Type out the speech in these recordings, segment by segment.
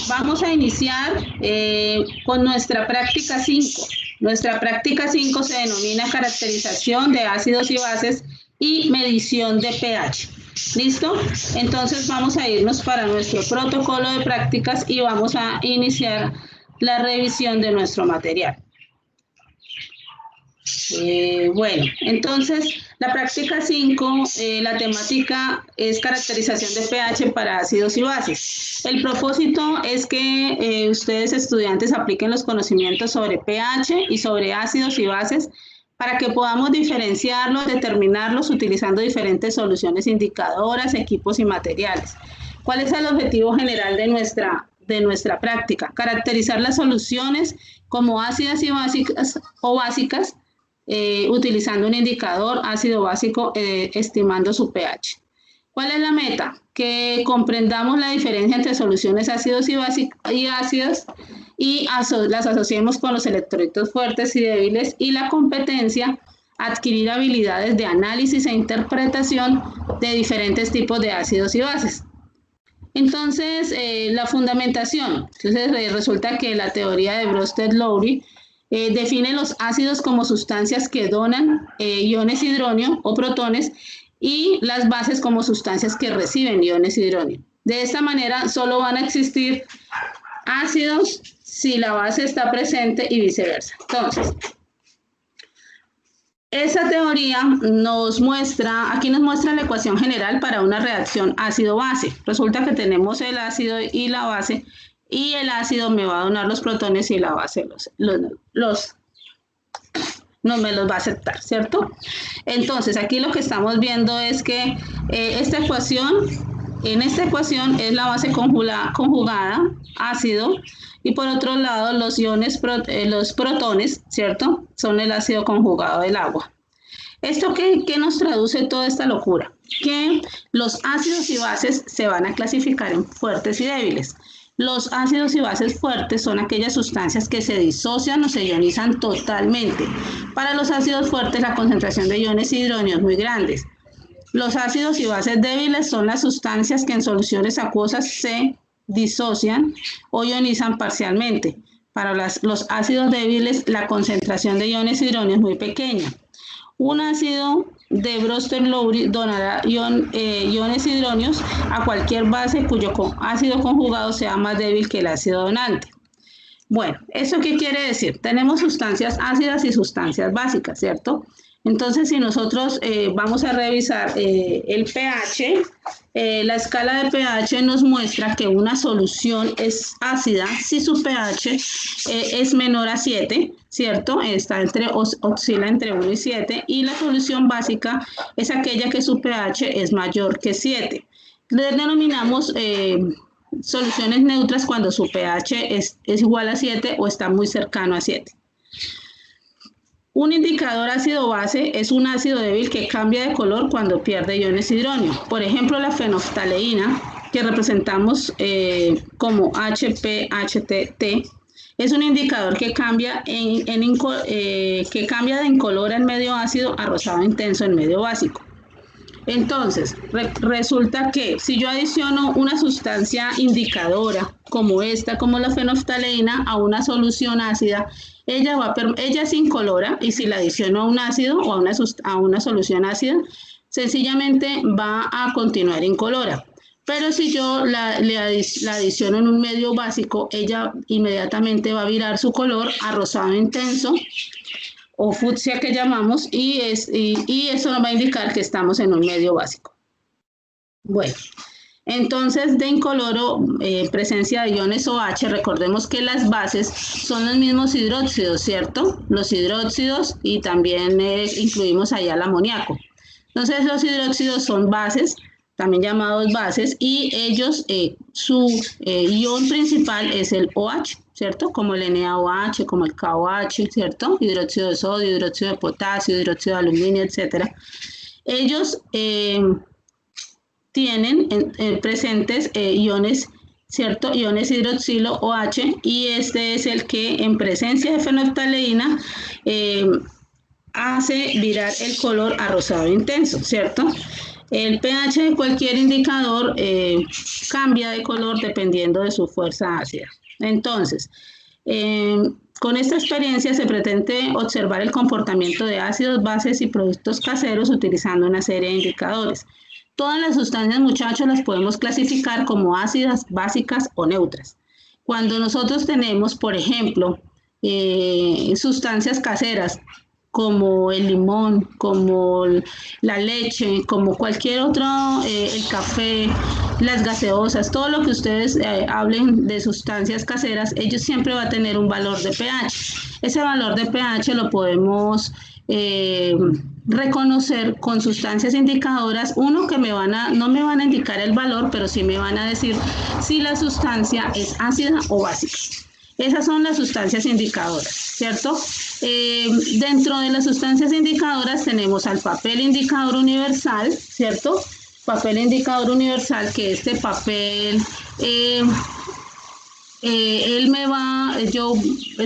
vamos a iniciar con nuestra práctica 5. Nuestra práctica 5 se denomina caracterización de ácidos y bases y medición de pH. ¿Listo? Entonces vamos a irnos para nuestro protocolo de prácticas y vamos a iniciar la revisión de nuestro material. Bueno, entonces la práctica 5, la temática es caracterización de pH para ácidos y bases. El propósito es que ustedes estudiantes apliquen los conocimientos sobre pH y sobre ácidos y bases para que podamos diferenciarlos, determinarlos utilizando diferentes soluciones indicadoras, equipos y materiales. ¿Cuál es el objetivo general de nuestra práctica? Caracterizar las soluciones como ácidas y básicas o básicas, utilizando un indicador ácido básico estimando su pH. ¿Cuál es la meta? Que comprendamos la diferencia entre soluciones ácidos y ácidas y las asociemos con los electrolitos fuertes y débiles, y la competencia, adquirir habilidades de análisis e interpretación de diferentes tipos de ácidos y bases. Entonces, la fundamentación. Entonces, resulta que la teoría de Bronsted-Lowry define los ácidos como sustancias que donan iones hidronio o protones y las bases como sustancias que reciben iones hidronio. De esta manera solo van a existir ácidos si la base está presente y viceversa. Entonces, esa teoría aquí nos muestra la ecuación general para una reacción ácido-base. Resulta que tenemos el ácido y la base, y el ácido me va a donar los protones y la base no me los va a aceptar, ¿cierto? Entonces, aquí lo que estamos viendo es que en esta ecuación es la base conjugada, ácido, y por otro lado los protones, ¿cierto? Son el ácido conjugado del agua. ¿Esto qué nos traduce toda esta locura? Que los ácidos y bases se van a clasificar en fuertes y débiles. Los ácidos y bases fuertes son aquellas sustancias que se disocian o se ionizan totalmente. Para los ácidos fuertes, la concentración de iones hidronio es muy grande. Los ácidos y bases débiles son las sustancias que en soluciones acuosas se disocian o ionizan parcialmente. Para los ácidos débiles, la concentración de iones hidronio es muy pequeña. Un ácido de Bronsted-Lowry donará iones hidronios a cualquier base cuyo ácido conjugado sea más débil que el ácido donante. Bueno, ¿eso qué quiere decir? Tenemos sustancias ácidas y sustancias básicas, ¿cierto? Entonces, si nosotros vamos a revisar el pH, la escala de pH nos muestra que una solución es ácida si su pH es menor a 7, ¿cierto? Oscila entre 1 y 7, y la solución básica es aquella que su pH es mayor que 7. Le denominamos soluciones neutras cuando su pH es igual a 7 o está muy cercano a 7. Un indicador ácido-base es un ácido débil que cambia de color cuando pierde iones hidronio. Por ejemplo, la fenoftaleína, que representamos como HPHT, es un indicador que cambia de incolora en medio ácido a rosado intenso en medio básico. Entonces, resulta que si yo adiciono una sustancia indicadora como la fenoftaleína a una solución ácida, ella es incolora, y si la adiciono a un ácido o a una solución ácida, sencillamente va a continuar incolora. Pero si yo la adiciono en un medio básico, ella inmediatamente va a virar su color a rosado intenso o fucsia que llamamos, y eso nos va a indicar que estamos en un medio básico. Bueno, entonces de incoloro, presencia de iones OH, recordemos que las bases son los mismos hidróxidos, ¿cierto? Los hidróxidos, y también incluimos allá el amoníaco. Entonces los hidróxidos son bases, también llamados bases, y ellos, su ion principal es el OH, ¿cierto? Como el NaOH, como el KOH, ¿cierto? Hidróxido de sodio, hidróxido de potasio, hidróxido de aluminio, etc. Ellos tienen presentes iones, ¿cierto? Iones hidroxilo OH, y este es el que en presencia de fenoftaleína hace virar el color a rosado intenso, ¿cierto? El pH de cualquier indicador cambia de color dependiendo de su fuerza ácida. Entonces, con esta experiencia se pretende observar el comportamiento de ácidos, bases y productos caseros utilizando una serie de indicadores. Todas las sustancias, muchachos, las podemos clasificar como ácidas, básicas o neutras. Cuando nosotros tenemos, por ejemplo, sustancias caseras, como el limón, como la leche, como cualquier otro, el café, las gaseosas, todo lo que ustedes hablen de sustancias caseras, ellos siempre va a tener un valor de pH. Ese valor de pH lo podemos reconocer con sustancias indicadoras, uno que no me van a indicar el valor, pero sí me van a decir si la sustancia es ácida o básica. Esas son las sustancias indicadoras, ¿cierto? Dentro de las sustancias indicadoras tenemos al papel indicador universal, ¿cierto? Papel indicador universal, que este papel,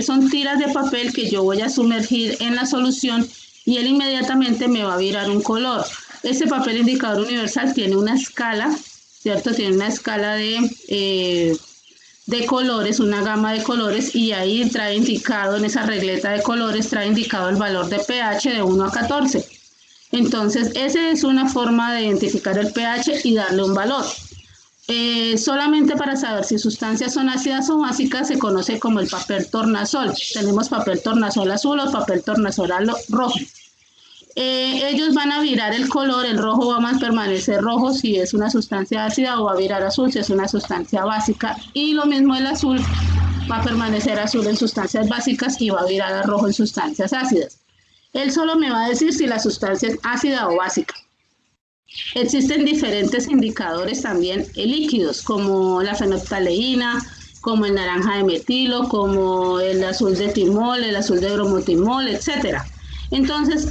son tiras de papel que yo voy a sumergir en la solución y él inmediatamente me va a virar un color. Este papel indicador universal tiene una escala, ¿cierto? Tiene una escala de colores, una gama de colores, y ahí trae indicado, en esa regleta de colores, trae indicado el valor de pH de 1 a 14. Entonces, esa es una forma de identificar el pH y darle un valor. Solamente para saber si sustancias son ácidas o básicas se conoce como el papel tornasol. Tenemos papel tornasol azul o papel tornasol rojo. Ellos van a virar el color, el rojo va a permanecer rojo si es una sustancia ácida o va a virar azul si es una sustancia básica, y lo mismo el azul va a permanecer azul en sustancias básicas y va a virar a rojo en sustancias ácidas. Él solo me va a decir si la sustancia es ácida o básica. Existen diferentes indicadores también líquidos, como la fenolftaleína, como el naranja de metilo, como el azul de timol, el azul de bromotimol, etcétera. Entonces,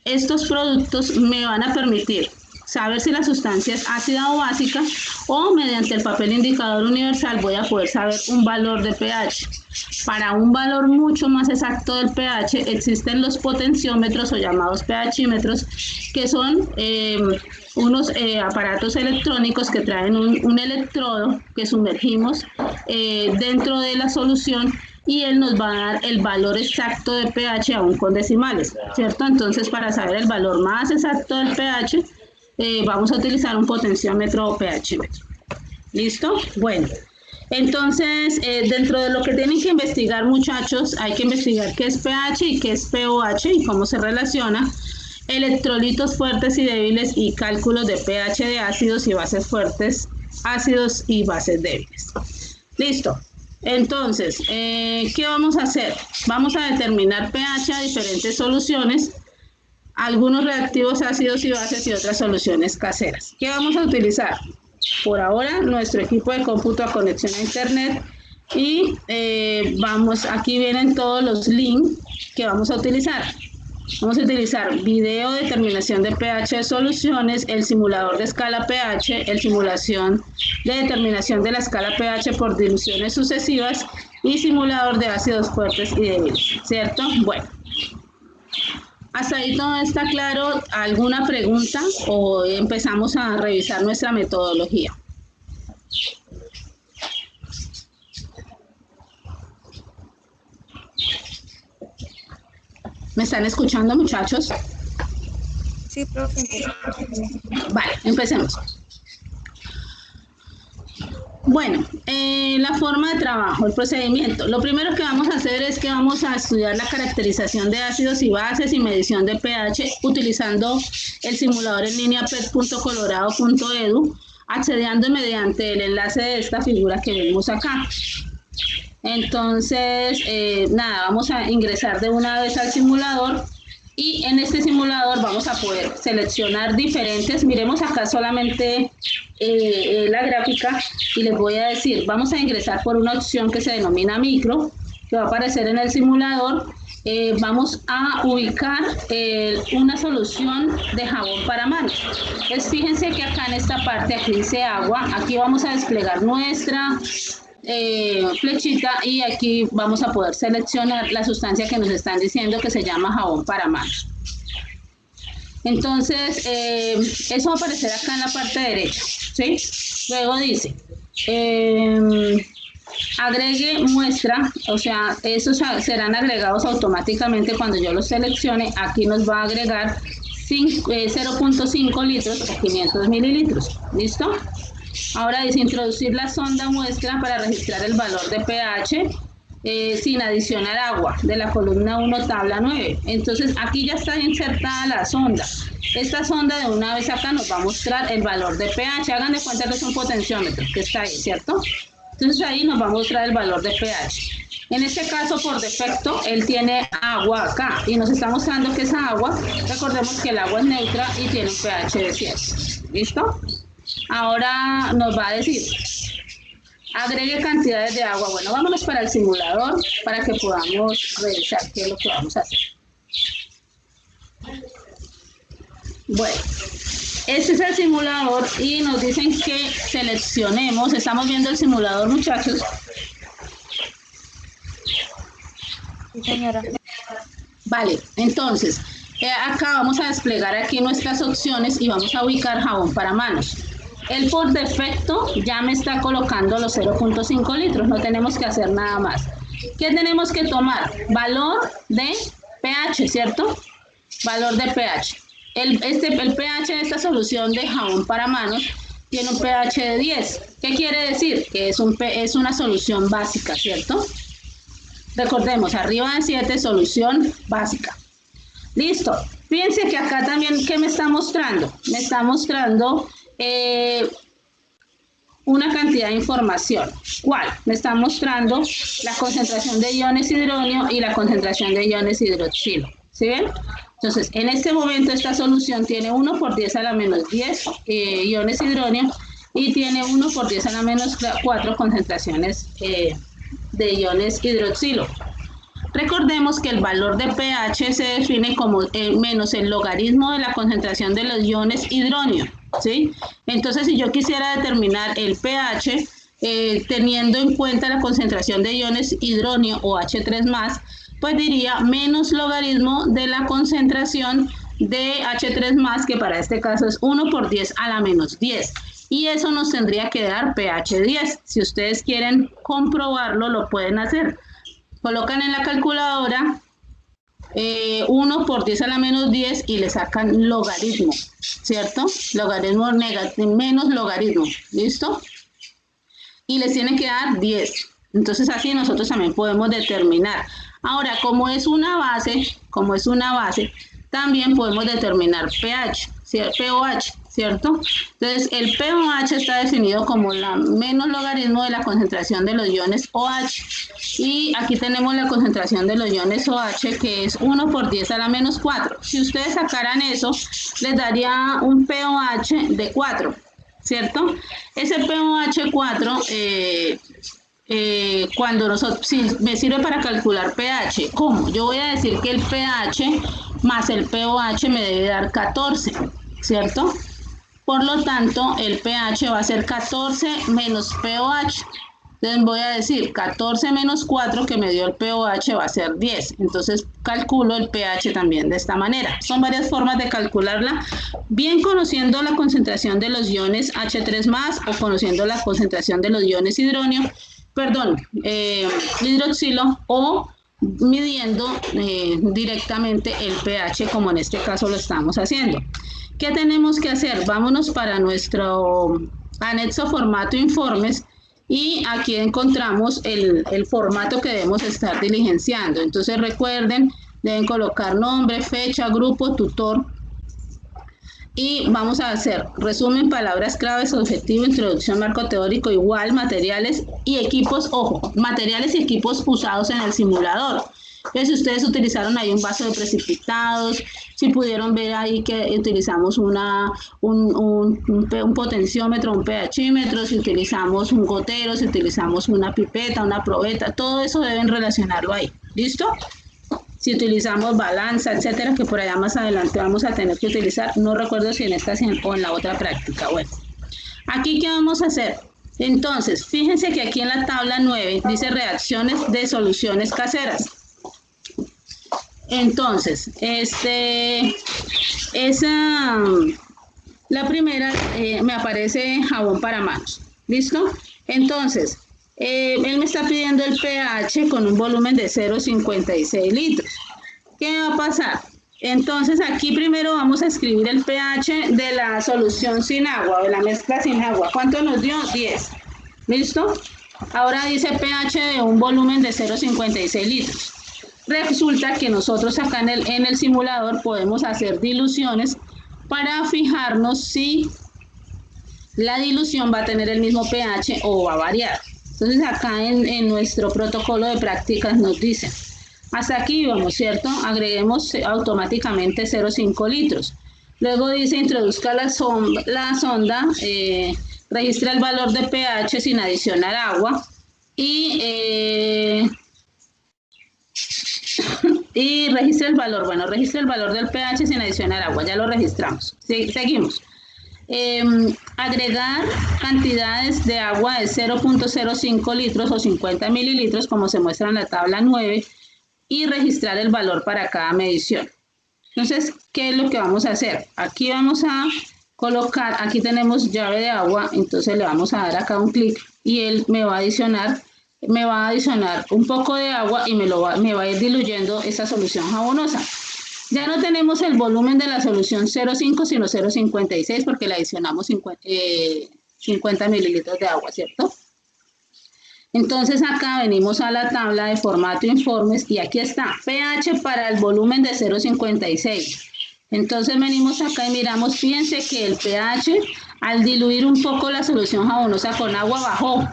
estos productos me van a permitir saber si la sustancia es ácida o básica, o mediante el papel indicador universal voy a poder saber un valor de pH. Para un valor mucho más exacto del pH existen los potenciómetros o llamados pHímetros, que son unos aparatos electrónicos que traen un electrodo que sumergimos dentro de la solución, y él nos va a dar el valor exacto de pH aún con decimales, ¿cierto? Entonces, para saber el valor más exacto del pH, vamos a utilizar un potenciómetro o pHímetro. ¿Listo? Bueno, entonces, dentro de lo que tienen que investigar, muchachos, hay que investigar qué es pH y qué es pOH y cómo se relaciona, electrolitos fuertes y débiles y cálculos de pH de ácidos y bases fuertes, ácidos y bases débiles. ¿Listo? Entonces, ¿qué vamos a hacer? Vamos a determinar pH a diferentes soluciones, algunos reactivos ácidos y bases y otras soluciones caseras. ¿Qué vamos a utilizar? Por ahora, nuestro equipo de cómputo a conexión a internet, y aquí vienen todos los links que vamos a utilizar. Vamos a utilizar video de determinación de pH de soluciones, el simulador de escala pH, el simulación de determinación de la escala pH por diluciones sucesivas y simulador de ácidos fuertes y débiles, ¿cierto? Bueno, hasta ahí todo está claro. ¿Alguna pregunta o empezamos a revisar nuestra metodología? ¿Me están escuchando, muchachos? Sí, profe. Vale, empecemos. Bueno, la forma de trabajo, el procedimiento. Lo primero que vamos a hacer es que vamos a estudiar la caracterización de ácidos y bases y medición de pH utilizando el simulador en línea pet.colorado.edu, accediendo mediante el enlace de esta figura que vemos acá. Entonces, vamos a ingresar de una vez al simulador, y en este simulador vamos a poder seleccionar diferentes. Miremos acá solamente la gráfica y les voy a decir, vamos a ingresar por una opción que se denomina micro, que va a aparecer en el simulador. Vamos a ubicar una solución de jabón para manos. Fíjense que acá en esta parte, aquí dice agua, aquí vamos a desplegar nuestra flechita, y aquí vamos a poder seleccionar la sustancia que nos están diciendo que se llama jabón para manos. Entonces, eso va a aparecer acá en la parte derecha, ¿sí? Luego dice, agregue muestra, o sea, esos serán agregados automáticamente cuando yo los seleccione. Aquí nos va a agregar 0.5 litros o 500 mililitros, ¿listo? Ahora dice introducir la sonda muestra para registrar el valor de pH sin adicionar agua de la columna 1, tabla 9. Entonces aquí ya está insertada la sonda. Esta sonda de una vez acá nos va a mostrar el valor de pH. Hagan de cuenta que es un potenciómetro que está ahí, ¿cierto? Entonces ahí nos va a mostrar el valor de pH. En este caso, por defecto, él tiene agua acá y nos está mostrando que esa agua, recordemos que el agua es neutra y tiene un pH de 100. ¿Listo? Ahora nos va a decir, agregue cantidades de agua. Bueno, vámonos para el simulador para que podamos revisar qué es lo que vamos a hacer. Bueno, este es el simulador y nos dicen que seleccionemos. Estamos viendo el simulador, muchachos. Sí, señora. Vale, entonces, acá vamos a desplegar aquí nuestras opciones y vamos a ubicar jabón para manos. Él por defecto ya me está colocando los 0.5 litros, no tenemos que hacer nada más. ¿Qué tenemos que tomar? Valor de pH, ¿cierto? Valor de pH. El pH de esta solución de jabón para manos tiene un pH de 10. ¿Qué quiere decir? Que es una solución básica, ¿cierto? Recordemos, arriba de 7, solución básica. Listo. Fíjense que acá también, ¿qué me está mostrando? Me está mostrando una cantidad de información. ¿Cuál? Me está mostrando la concentración de iones hidronio y la concentración de iones hidroxilo. ¿Sí ven? Entonces, en este momento esta solución tiene 1 por 10 a la menos 10 iones hidronio y tiene 1 por 10 a la menos 4 concentraciones de iones hidroxilo. Recordemos que el valor de pH se define como menos el logaritmo de la concentración de los iones hidronio, ¿sí? Entonces, si yo quisiera determinar el pH teniendo en cuenta la concentración de iones hidronio o H3+, pues diría menos logaritmo de la concentración de H3+, que para este caso es 1 por 10 a la menos 10. Y eso nos tendría que dar pH 10. Si ustedes quieren comprobarlo, lo pueden hacer. Colocan en la calculadora 1 por 10 a la menos 10 y le sacan logaritmo, ¿cierto? Logaritmo negativo, menos logaritmo, ¿listo? Y les tiene que dar 10. Entonces así nosotros también podemos determinar. Ahora, como es una base, también podemos determinar pH, pOH, ¿cierto? Entonces, el pOH está definido como la menos logaritmo de la concentración de los iones OH. Y aquí tenemos la concentración de los iones OH, que es 1 por 10 a la menos 4. Si ustedes sacaran eso, les daría un pOH de 4, ¿cierto? Ese pOH 4, si me sirve para calcular pH, ¿cómo? Yo voy a decir que el pH más el pOH me debe dar 14, ¿cierto? Por lo tanto, el pH va a ser 14 menos pOH. Entonces voy a decir 14 menos 4 que me dio el pOH va a ser 10. Entonces calculo el pH también de esta manera. Son varias formas de calcularla, bien conociendo la concentración de los iones H3+ o conociendo la concentración de los iones hidroxilo o midiendo directamente el pH como en este caso lo estamos haciendo. ¿Qué tenemos que hacer? Vámonos para nuestro anexo formato informes y aquí encontramos el formato que debemos estar diligenciando. Entonces recuerden, deben colocar nombre, fecha, grupo, tutor. Y vamos a hacer resumen, palabras claves, objetivo, introducción, marco teórico, igual, materiales y equipos, ojo, materiales y equipos usados en el simulador. Entonces, si ustedes utilizaron ahí un vaso de precipitados, si pudieron ver ahí que utilizamos un potenciómetro, un pHímetro, si utilizamos un gotero, si utilizamos una pipeta, una probeta, todo eso deben relacionarlo ahí. ¿Listo? Si utilizamos balanza, etcétera, que por allá más adelante vamos a tener que utilizar, no recuerdo si en esta o en la otra práctica. Bueno, aquí ¿qué vamos a hacer? Entonces, fíjense que aquí en la tabla 9 dice reacciones de soluciones caseras. Entonces, la primera me aparece jabón para manos. ¿Listo? Entonces, él me está pidiendo el pH con un volumen de 0,56 litros. ¿Qué va a pasar? Entonces, aquí primero vamos a escribir el pH de la solución sin agua, de la mezcla sin agua. ¿Cuánto nos dio? 10. ¿Listo? Ahora dice pH de un volumen de 0,56 litros. Resulta que nosotros acá en el simulador podemos hacer diluciones para fijarnos si la dilución va a tener el mismo pH o va a variar. Entonces acá en nuestro protocolo de prácticas nos dice, hasta aquí vamos, ¿cierto? Agreguemos automáticamente 0,5 litros. Luego dice, introduzca la sonda, registra el valor de pH sin adicionar agua y registra el valor, bueno, registra el valor del pH sin adicionar agua, ya lo registramos. Seguimos. Agregar cantidades de agua de 0,05 litros o 50 mililitros, como se muestra en la tabla 9, y registrar el valor para cada medición. Entonces, ¿qué es lo que vamos a hacer? Aquí vamos a colocar, aquí tenemos llave de agua, entonces le vamos a dar acá un clic y él me va a adicionar un poco de agua y me va a ir diluyendo esa solución jabonosa. Ya no tenemos el volumen de la solución 0,5 sino 0,56 porque le adicionamos 50 mililitros de agua, ¿cierto? Entonces acá venimos a la tabla de formato informes y aquí está pH para el volumen de 0,56. Entonces venimos acá y miramos, fíjense que el pH al diluir un poco la solución jabonosa con agua bajó.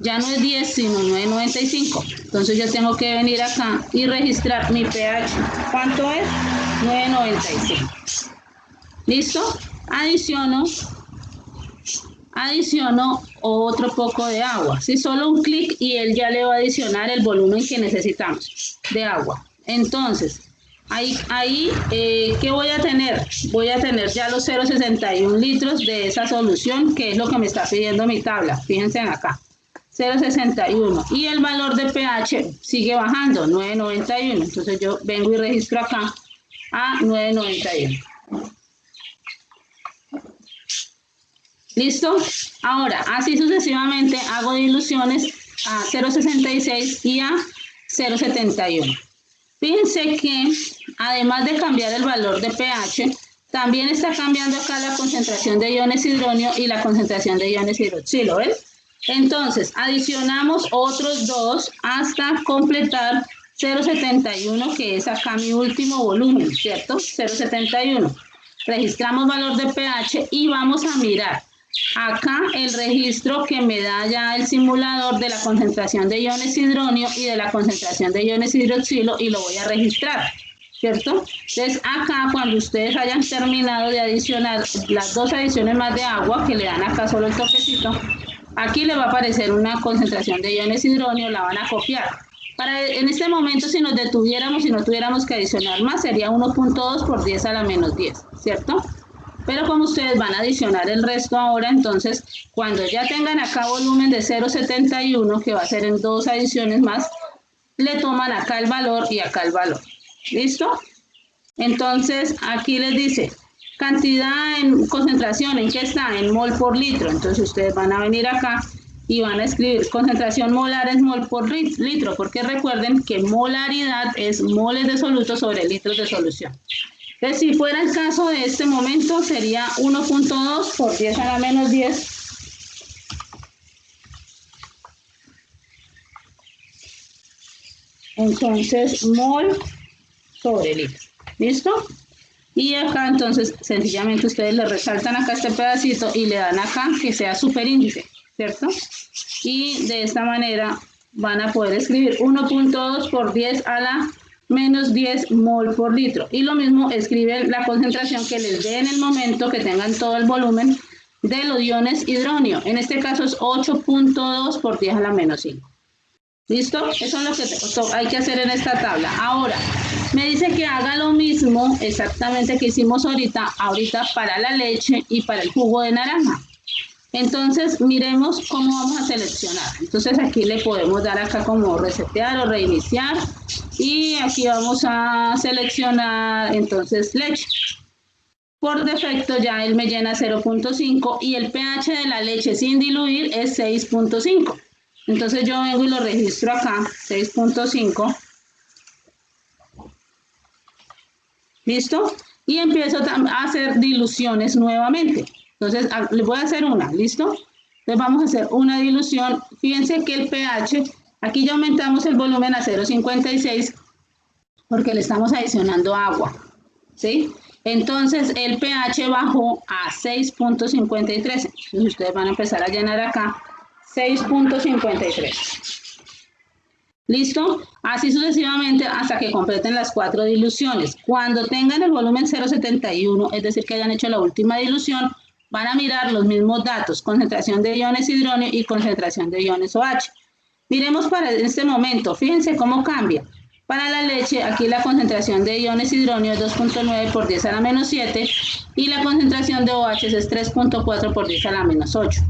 Ya no es 10 sino 9,95. Entonces yo tengo que venir acá y registrar mi pH. ¿Cuánto es? 9,95. ¿Listo? Adiciono otro poco de agua. Si solo un clic y él ya le va a adicionar el volumen que necesitamos de agua. Entonces, ahí ¿qué voy a tener? Voy a tener ya los 0,61 litros de esa solución, que es lo que me está pidiendo mi tabla. Fíjense acá. 0,61 y el valor de pH sigue bajando, 9,91. Entonces yo vengo y registro acá a 9,91. ¿Listo? Ahora, así sucesivamente hago diluciones a 0,66 y a 0,71. Fíjense que además de cambiar el valor de pH, también está cambiando acá la concentración de iones hidronio y la concentración de iones hidroxilo, ¿ven? Entonces, adicionamos otros dos hasta completar 0,71, que es acá mi último volumen, ¿cierto? 0,71. Registramos valor de pH y vamos a mirar acá el registro que me da ya el simulador de la concentración de iones hidronio y de la concentración de iones hidroxilo y lo voy a registrar, ¿cierto? Entonces acá cuando ustedes hayan terminado de adicionar las dos adiciones más de agua, que le dan acá solo el toquecito, aquí le va a aparecer una concentración de iones hidronio, la van a copiar. En este momento, si nos detuviéramos y no tuviéramos que adicionar más, sería 1,2 por 10 a la menos 10, ¿cierto? Pero como ustedes van a adicionar el resto ahora, entonces, cuando ya tengan acá volumen de 0,71, que va a ser en dos adiciones más, le toman acá el valor y acá el valor. ¿Listo? Entonces, aquí les dice, cantidad en concentración, ¿en qué está? En mol por litro. Entonces, ustedes van a venir acá y van a escribir concentración molar es mol por litro, porque recuerden que molaridad es moles de soluto sobre litros de solución. Entonces, si fuera el caso de este momento, sería 1,2 por 10 a la menos 10. Entonces, mol sobre litro. ¿Listo? Y acá, entonces, sencillamente ustedes le resaltan acá este pedacito y le dan acá que sea superíndice, ¿cierto? Y de esta manera van a poder escribir 1,2 por 10 a la menos 10 mol por litro. Y lo mismo escriben la concentración que les dé en el momento que tengan todo el volumen de los iones hidronio. En este caso es 8,2 por 10 a la menos 5. ¿Listo? Eso es lo que hay que hacer en esta tabla. Ahora, me dice que haga lo mismo exactamente que hicimos ahorita para la leche y para el jugo de naranja. Entonces, miremos cómo vamos a seleccionar. Entonces, aquí le podemos dar acá como resetear o reiniciar. Y aquí vamos a seleccionar entonces leche. Por defecto ya él me llena 0.5 y el pH de la leche sin diluir es 6.5. Entonces yo vengo y lo registro acá, 6.5. ¿Listo? Y empiezo a hacer diluciones nuevamente. Entonces le voy a hacer una, ¿listo? Entonces vamos a hacer una dilución. Fíjense que el pH, aquí ya aumentamos el volumen a 0.56 porque le estamos adicionando agua, ¿sí? Entonces el pH bajó a 6.53. Entonces ustedes van a empezar a llenar acá 6.53. ¿Listo? Así sucesivamente hasta que completen las 4 diluciones. Cuando tengan el volumen 0.71, es decir, que hayan hecho la última dilución, van a mirar los mismos datos, concentración de iones hidróneo y concentración de iones OH. Miremos para este momento, fíjense cómo cambia. Para la leche, aquí la concentración de iones hidróneo es 2.9 por 10 a la menos 7 y la concentración de OH es 3.4 por 10 a la menos 8.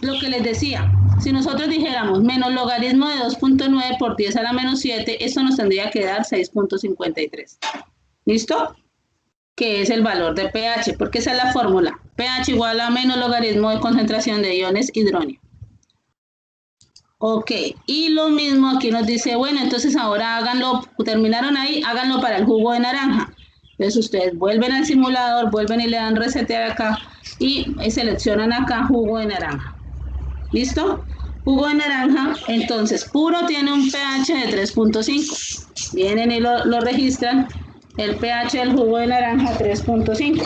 Lo que les decía, si nosotros dijéramos menos logaritmo de 2.9 por 10 a la menos 7, esto nos tendría que dar 6.53. ¿Listo? Que es el valor de pH, porque esa es la fórmula. pH igual a menos logaritmo de concentración de iones hidróneo. Ok, y lo mismo aquí nos dice, bueno, entonces ahora háganlo, terminaron ahí, háganlo para el jugo de naranja. Entonces ustedes vuelven al simulador, vuelven y le dan resetear acá y seleccionan acá jugo de naranja. ¿Listo? Jugo de naranja, entonces puro tiene un pH de 3.5. Vienen y lo registran, el pH del jugo de naranja 3.5.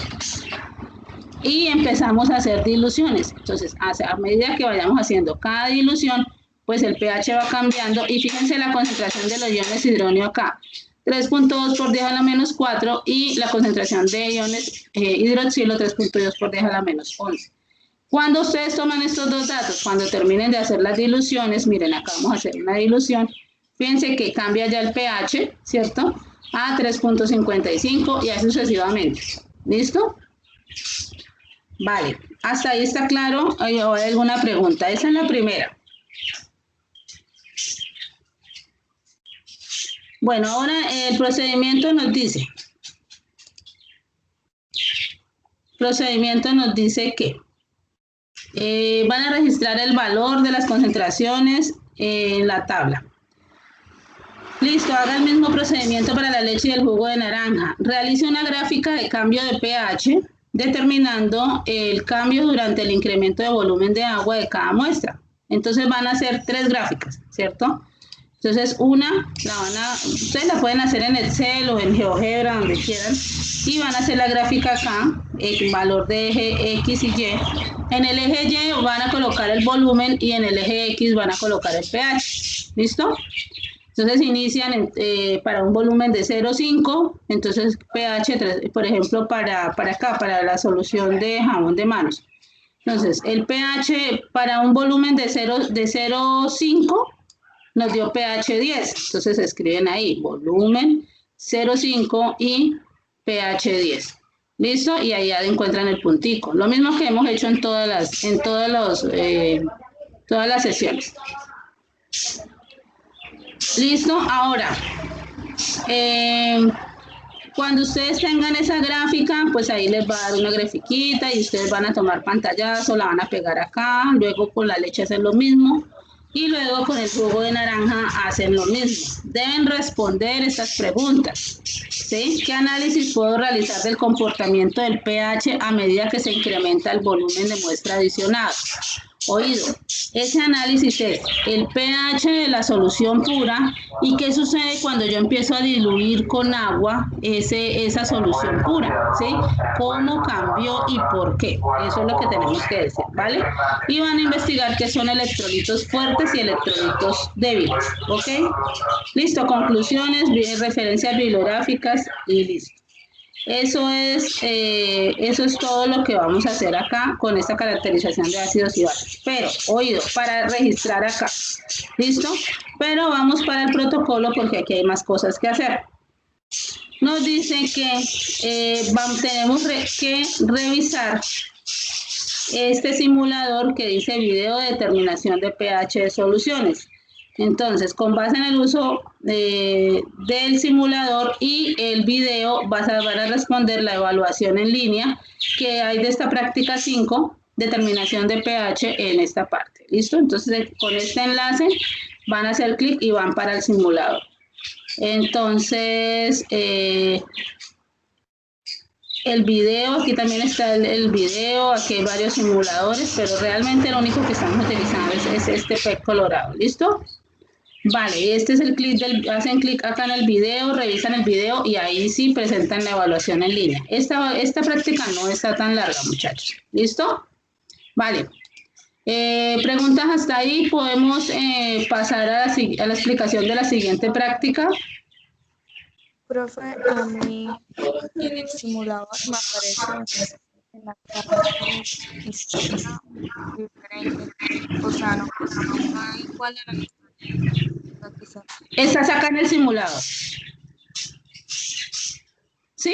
Y empezamos a hacer diluciones. Entonces, a medida que vayamos haciendo cada dilución, pues el pH va cambiando y fíjense la concentración de los iones hidróneo acá. 3.2 por 10 a la menos 4 y la concentración de iones hidroxilo 3.2 por 10 a la menos 11. Cuando ustedes toman estos dos datos, cuando terminen de hacer las diluciones, miren, acá vamos a hacer una dilución, fíjense que cambia ya el pH, ¿cierto? A 3.55 y así sucesivamente. ¿Listo? Vale, hasta ahí está claro. ¿Hay alguna pregunta? Esa es la primera. Bueno, ahora el procedimiento nos dice. Que van a registrar el valor de las concentraciones en la tabla. Listo, haga el mismo procedimiento para la leche y el jugo de naranja. Realice una gráfica de cambio de pH, determinando el cambio durante el incremento de volumen de agua de cada muestra. Entonces van a hacer 3 gráficas, ¿cierto? Entonces ustedes la pueden hacer en Excel o en GeoGebra, donde quieran, y van a hacer la gráfica acá, el valor de eje X y Y. En el eje Y van a colocar el volumen y en el eje X van a colocar el pH. ¿Listo? Entonces inician para un volumen de 0,5, entonces pH 3, por ejemplo, para acá, para la solución de jabón de manos. Entonces, el pH para un volumen de 0,5 nos dio pH 10. Entonces escriben ahí, volumen 0,5 y pH 10. ¿Listo? Y ahí ya encuentran el puntico. Lo mismo que hemos hecho en todas las sesiones. ¿Listo? Ahora, cuando ustedes tengan esa gráfica, pues ahí les va a dar una grafiquita y ustedes van a tomar pantallazo, la van a pegar acá, luego con la leche hacen lo mismo y luego con el jugo de naranja hacen lo mismo. Deben responder estas preguntas, ¿sí? ¿Qué análisis puedo realizar del comportamiento del pH a medida que se incrementa el volumen de muestra adicionado? Oído, ese análisis es el pH de la solución pura y qué sucede cuando yo empiezo a diluir con agua esa solución pura, ¿sí? ¿Cómo cambió y por qué? Eso es lo que tenemos que decir, ¿vale? Y van a investigar qué son electrolitos fuertes y electrolitos débiles, ¿ok? Listo, conclusiones, referencias bibliográficas y listo. Eso es todo lo que vamos a hacer acá con esta caracterización de ácidos y bases. Pero, oído, para registrar acá, ¿listo? Pero vamos para el protocolo porque aquí hay más cosas que hacer. Nos dice que tenemos que revisar este simulador que dice video de determinación de pH de soluciones. Entonces, con base en el uso del simulador y el video, van a responder la evaluación en línea que hay de esta práctica 5, determinación de pH en esta parte. ¿Listo? Entonces, con este enlace van a hacer clic y van para el simulador. Entonces, el video, aquí también está el video, aquí hay varios simuladores, pero realmente lo único que estamos utilizando es este pez colorado. ¿Listo? Vale, y este es el clic hacen clic acá en el video, revisan el video y ahí sí presentan la evaluación en línea. Esta práctica no está tan larga, muchachos. ¿Listo? Vale. Preguntas hasta ahí, podemos pasar a la explicación de la siguiente práctica. Profe, a mí en el simulador me aparece en la carpeta diferente. O sea, no igual a la que está. Estás acá en el simulador. ¿Sí?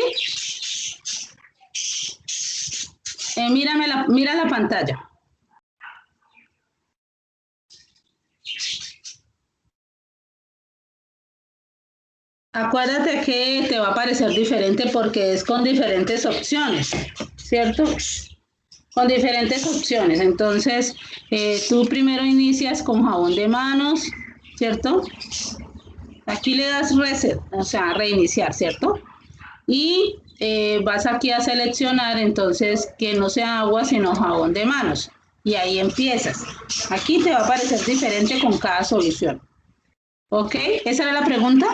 Mira la pantalla. Acuérdate que te va a parecer diferente porque es con diferentes opciones, ¿cierto? Con diferentes opciones. Entonces, tú primero inicias con jabón de manos, ¿cierto? Aquí le das reset, o sea, reiniciar, ¿cierto? Y vas aquí a seleccionar, entonces, que no sea agua, sino jabón de manos. Y ahí empiezas. Aquí te va a parecer diferente con cada solución. ¿Ok? ¿Esa era la pregunta?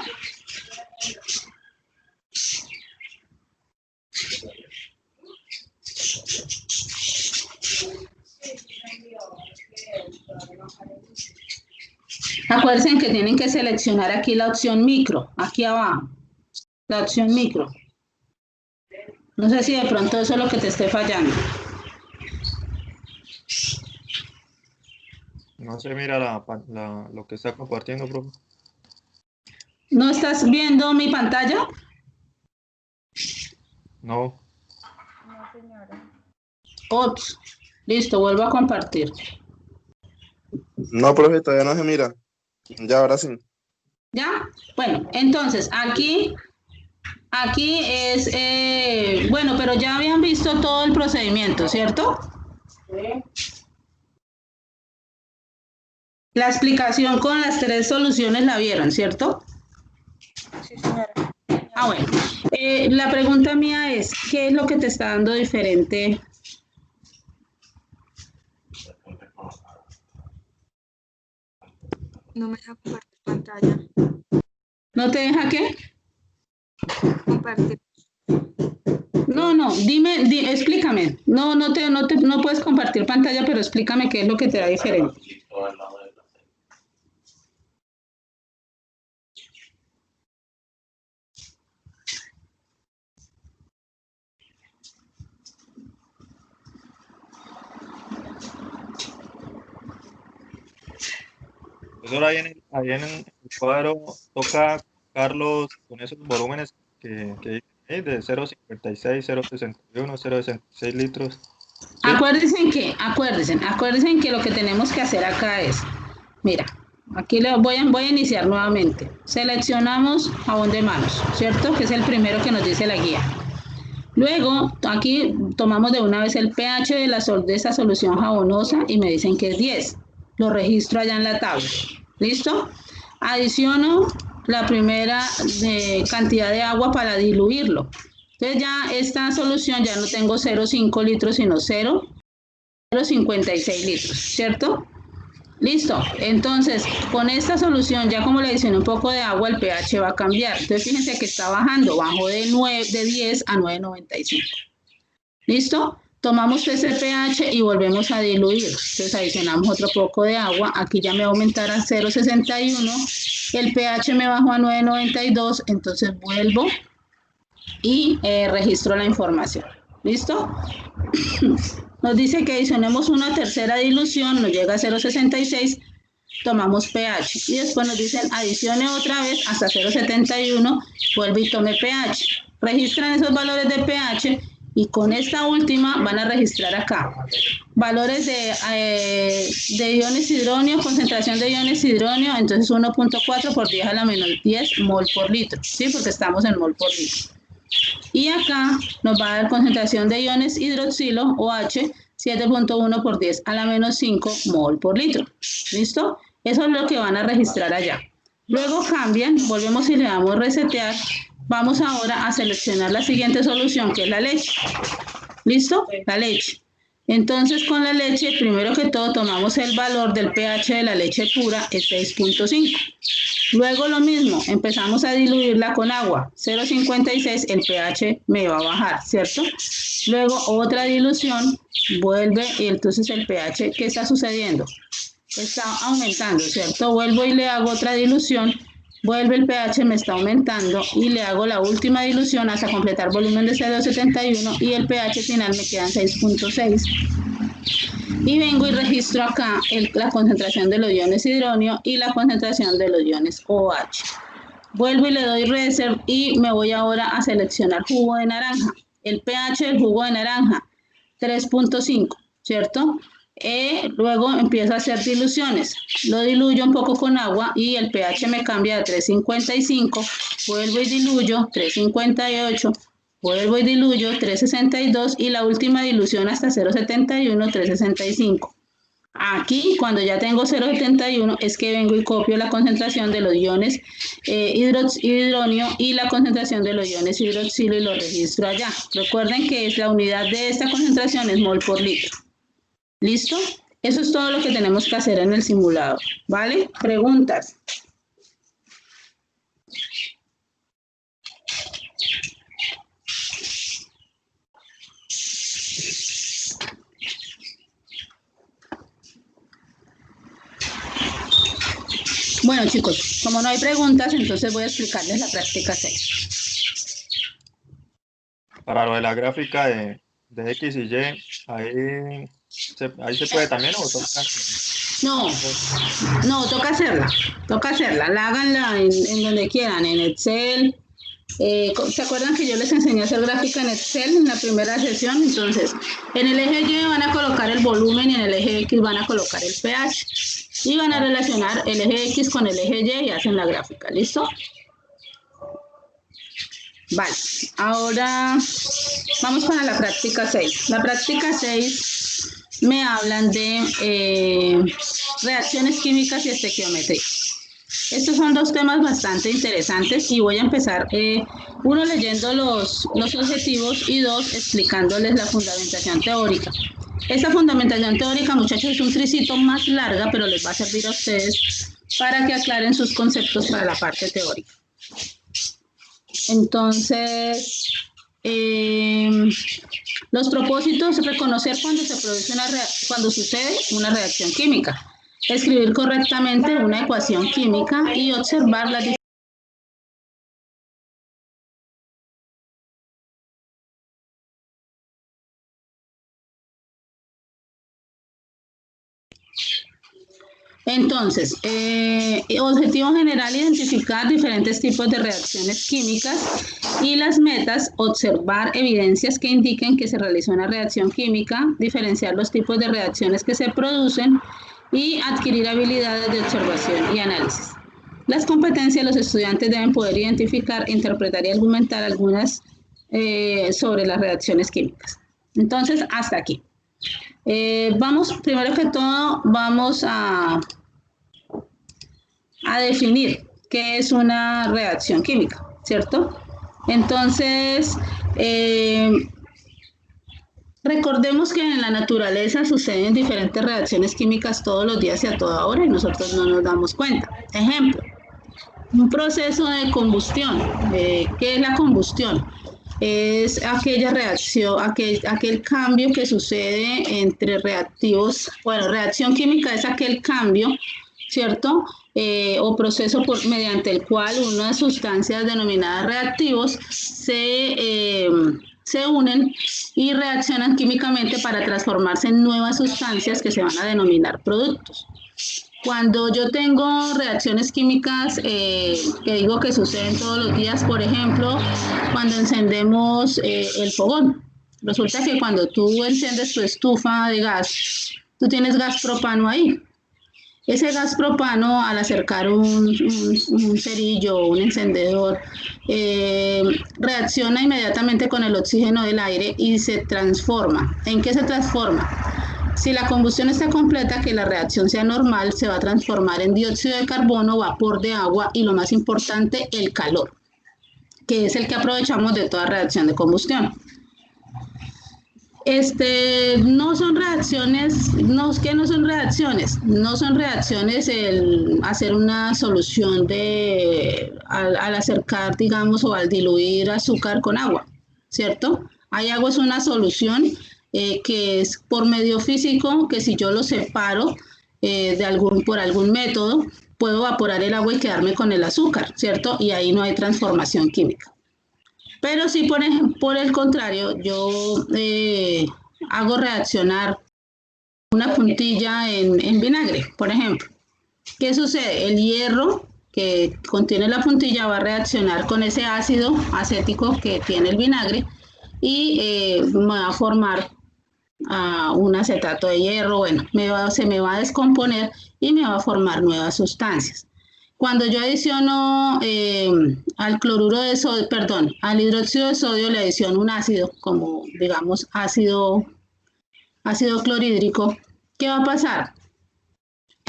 Acuérdense que tienen que seleccionar aquí la opción micro, aquí abajo, la opción micro. No sé si de pronto eso es lo que te esté fallando. No se mira lo que está compartiendo, profe. ¿No estás viendo mi pantalla? No. No, señora. Ops, listo, vuelvo a compartir. No, profe, todavía no se mira. Ya, ahora sí. ¿Ya? Bueno, entonces aquí es, bueno, pero ya habían visto todo el procedimiento, ¿cierto? La explicación con las 3 soluciones la vieron, ¿cierto? Sí, señora. Ah, bueno. La pregunta mía es, ¿qué es lo que te está dando diferente? No me deja compartir pantalla. ¿No te deja qué? Compartir. No, dime, explícame. No puedes compartir pantalla, pero explícame qué es lo que te da diferente. Profesor, ahí en el cuadro toca colocarlos con esos volúmenes que dicen ahí, de 0,56, 0,61, 0,66 litros. ¿Sí? Acuérdense que lo que tenemos que hacer acá es, mira, aquí voy a iniciar nuevamente. Seleccionamos jabón de manos, ¿cierto? Que es el primero que nos dice la guía. Luego, aquí tomamos de una vez el pH de esa solución jabonosa y me dicen que es 10. Lo registro allá en la tabla. ¿Listo? Adiciono la primera cantidad de agua para diluirlo. Entonces ya esta solución ya no tengo 0,5 litros, sino 0,56 litros, ¿cierto? Listo. Entonces, con esta solución, ya como le adicioné un poco de agua, el pH va a cambiar. Entonces, fíjense que está bajando, bajó de 10 a 9,95. ¿Listo? Tomamos ese pH y volvemos a diluir. Entonces, adicionamos otro poco de agua. Aquí ya me va a aumentar a 0,61. El pH me bajó a 9,92. Entonces, vuelvo y registro la información. ¿Listo? Nos dice que adicionemos una tercera dilución, nos llega a 0,66, tomamos pH. Y después nos dicen adicione otra vez hasta 0,71, vuelve y tome pH. Registran esos valores de pH Y con esta última van a registrar acá valores de iones hidronio, concentración de iones hidronio, entonces 1.4 por 10 a la menos 10 mol por litro, ¿sí? Porque estamos en mol por litro. Y acá nos va a dar concentración de iones hidroxilo, OH, 7.1 por 10 a la menos 5 mol por litro. ¿Listo? Eso es lo que van a registrar allá. Luego cambian, volvemos y le damos resetear. Vamos ahora a seleccionar la siguiente solución, que es la leche. ¿Listo? La leche. Entonces, con la leche, primero que todo, tomamos el valor del pH de la leche pura, es 6.5. Luego lo mismo, empezamos a diluirla con agua, 0.56, el pH me va a bajar, ¿cierto? Luego otra dilución, vuelve y entonces el pH, ¿qué está sucediendo? Está aumentando, ¿cierto? Vuelvo y le hago otra dilución, vuelve el pH, me está aumentando y le hago la última dilución hasta completar volumen de 0.71 y el pH final me queda en 6.6. Y vengo y registro acá la concentración de los iones hidronio y la concentración de los iones OH. Vuelvo y le doy reset y me voy ahora a seleccionar jugo de naranja. El pH del jugo de naranja, 3.5, ¿cierto? Luego empiezo a hacer diluciones. Lo diluyo un poco con agua y el pH me cambia de 3.55. Vuelvo y diluyo, 3.58. Vuelvo y diluyo, 3.62 y la última dilución hasta 0.71, 3.65. Aquí, cuando ya tengo 0.71, es que vengo y copio la concentración de los iones hidronio y la concentración de los iones hidroxilo y lo registro allá. Recuerden que la unidad de esta concentración es mol por litro. ¿Listo? Eso es todo lo que tenemos que hacer en el simulador. ¿Vale? ¿Preguntas? Bueno, chicos, como no hay preguntas, entonces voy a explicarles la práctica 6. Para lo de la gráfica de X y Y, ahí se puede también o toca. No, toca hacerla, háganla en donde quieran, en Excel. ¿Se acuerdan que yo les enseñé a hacer gráfica en Excel en la primera sesión? Entonces, en el eje Y van a colocar el volumen y en el eje X van a colocar el pH. Y van a relacionar el eje X con el eje Y y hacen la gráfica, ¿listo? Vale, ahora vamos para la práctica 6. La práctica 6 me hablan de reacciones químicas y estequiometría. Estos son dos temas bastante interesantes y voy a empezar, uno, leyendo los objetivos y dos, explicándoles la fundamentación teórica. Esta fundamentación teórica, muchachos, es un tricito más larga, pero les va a servir a ustedes para que aclaren sus conceptos para la parte teórica. Entonces, los propósitos: reconocer cuando sucede una reacción química, escribir correctamente una ecuación química y observar las diferencias. Entonces, objetivo general: identificar diferentes tipos de reacciones químicas y las metas: observar evidencias que indiquen que se realizó una reacción química, diferenciar los tipos de reacciones que se producen y adquirir habilidades de observación y análisis. Las competencias: los estudiantes deben poder identificar, interpretar y argumentar algunas sobre las reacciones químicas. Entonces, hasta aquí. Primero que todo, vamos a definir qué es una reacción química, ¿cierto? Entonces, recordemos que en la naturaleza suceden diferentes reacciones químicas todos los días y a toda hora y nosotros no nos damos cuenta. Ejemplo, un proceso de combustión. ¿Qué es la combustión? Es aquella reacción, aquel cambio que sucede entre reactivos. Bueno, reacción química es aquel cambio, ¿cierto? O proceso mediante el cual unas sustancias denominadas reactivos se unen y reaccionan químicamente para transformarse en nuevas sustancias que se van a denominar productos. Cuando yo tengo reacciones químicas que digo que suceden todos los días, por ejemplo, cuando encendemos el fogón, Resulta que cuando tú enciendes tu estufa de gas, tú tienes gas propano ahí. Ese gas propano, al acercar un cerillo o un encendedor, reacciona inmediatamente con el oxígeno del aire y se transforma. ¿En qué se transforma? Si la combustión está completa, que la reacción sea normal, se va a transformar en dióxido de carbono, vapor de agua y, lo más importante, el calor, que es el que aprovechamos de toda reacción de combustión. No son reacciones, no son reacciones el hacer una solución al acercar, digamos, o al diluir azúcar con agua, ¿cierto? Ahí agua es una solución que es por medio físico, que si yo lo separo por algún método, puedo evaporar el agua y quedarme con el azúcar, ¿cierto? Y ahí no hay transformación química. Pero si por el contrario yo hago reaccionar una puntilla en vinagre, por ejemplo, ¿qué sucede? El hierro que contiene la puntilla va a reaccionar con ese ácido acético que tiene el vinagre y me va a formar un acetato de hierro. Bueno, se me va a descomponer y me va a formar nuevas sustancias. Cuando yo adiciono al cloruro de sodio, al hidróxido de sodio, le adiciono un ácido, como digamos ácido clorhídrico, ¿qué va a pasar?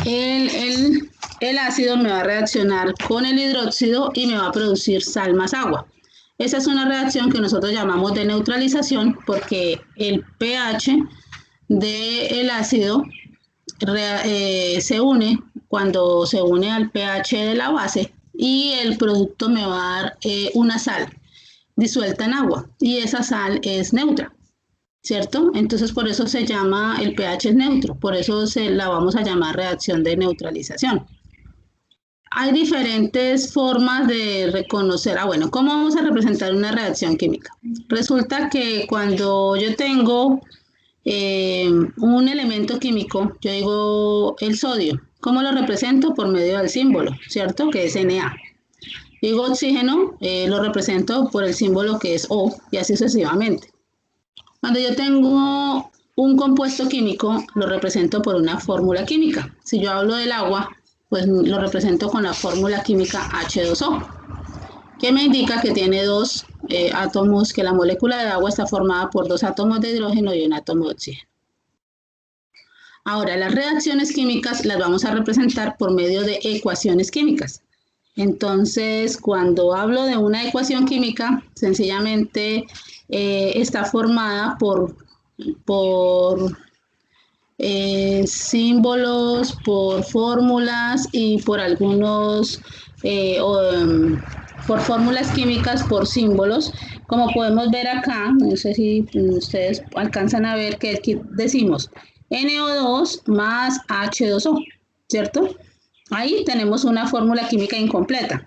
El ácido me va a reaccionar con el hidróxido y me va a producir sal más agua. Esa es una reacción que nosotros llamamos de neutralización, porque el pH del ácido se une cuando se une al pH de la base y el producto me va a dar una sal disuelta en agua y esa sal es neutra, ¿cierto? Entonces por eso se llama, el pH es neutro, por eso la vamos a llamar reacción de neutralización. Hay diferentes formas de reconocer, bueno, ¿cómo vamos a representar una reacción química? Resulta que cuando yo tengo un elemento químico, yo digo el sodio, ¿cómo lo represento? Por medio del símbolo, ¿cierto? Que es Na. Digo oxígeno, lo represento por el símbolo que es O y así sucesivamente. Cuando yo tengo un compuesto químico, lo represento por una fórmula química. Si yo hablo del agua, pues lo represento con la fórmula química H2O, que me indica que tiene dos átomos, que la molécula de agua está formada por 2 átomos de hidrógeno y un átomo de oxígeno. Ahora, las reacciones químicas las vamos a representar por medio de ecuaciones químicas. Entonces, cuando hablo de una ecuación química, sencillamente está formada por símbolos, por fórmulas y por algunos, por fórmulas químicas, por símbolos. Como podemos ver acá, no sé si ustedes alcanzan a ver que aquí decimos NO2 más H2O, ¿cierto? Ahí tenemos una fórmula química incompleta.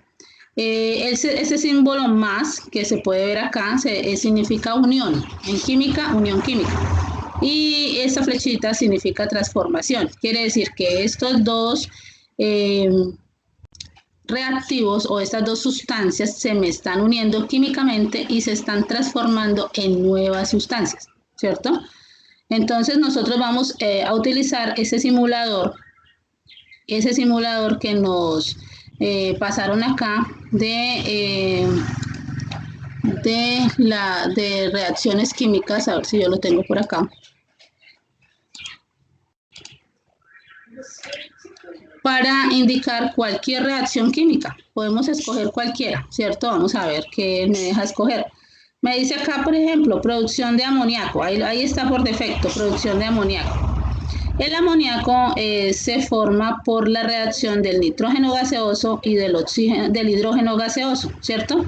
Ese símbolo más que se puede ver acá significa unión. En química, unión química. Y esta flechita significa transformación. Quiere decir que estos dos reactivos o estas dos sustancias se me están uniendo químicamente y se están transformando en nuevas sustancias, ¿cierto? Entonces nosotros vamos a utilizar ese simulador que nos pasaron acá de reacciones químicas. A ver si yo lo tengo por acá. Para indicar cualquier reacción química. Podemos escoger cualquiera, ¿cierto? Vamos a ver qué me deja escoger. Me dice acá, por ejemplo, producción de amoníaco. Ahí está por defecto, producción de amoníaco. El amoníaco se forma por la reacción del nitrógeno gaseoso y del hidrógeno gaseoso, ¿cierto?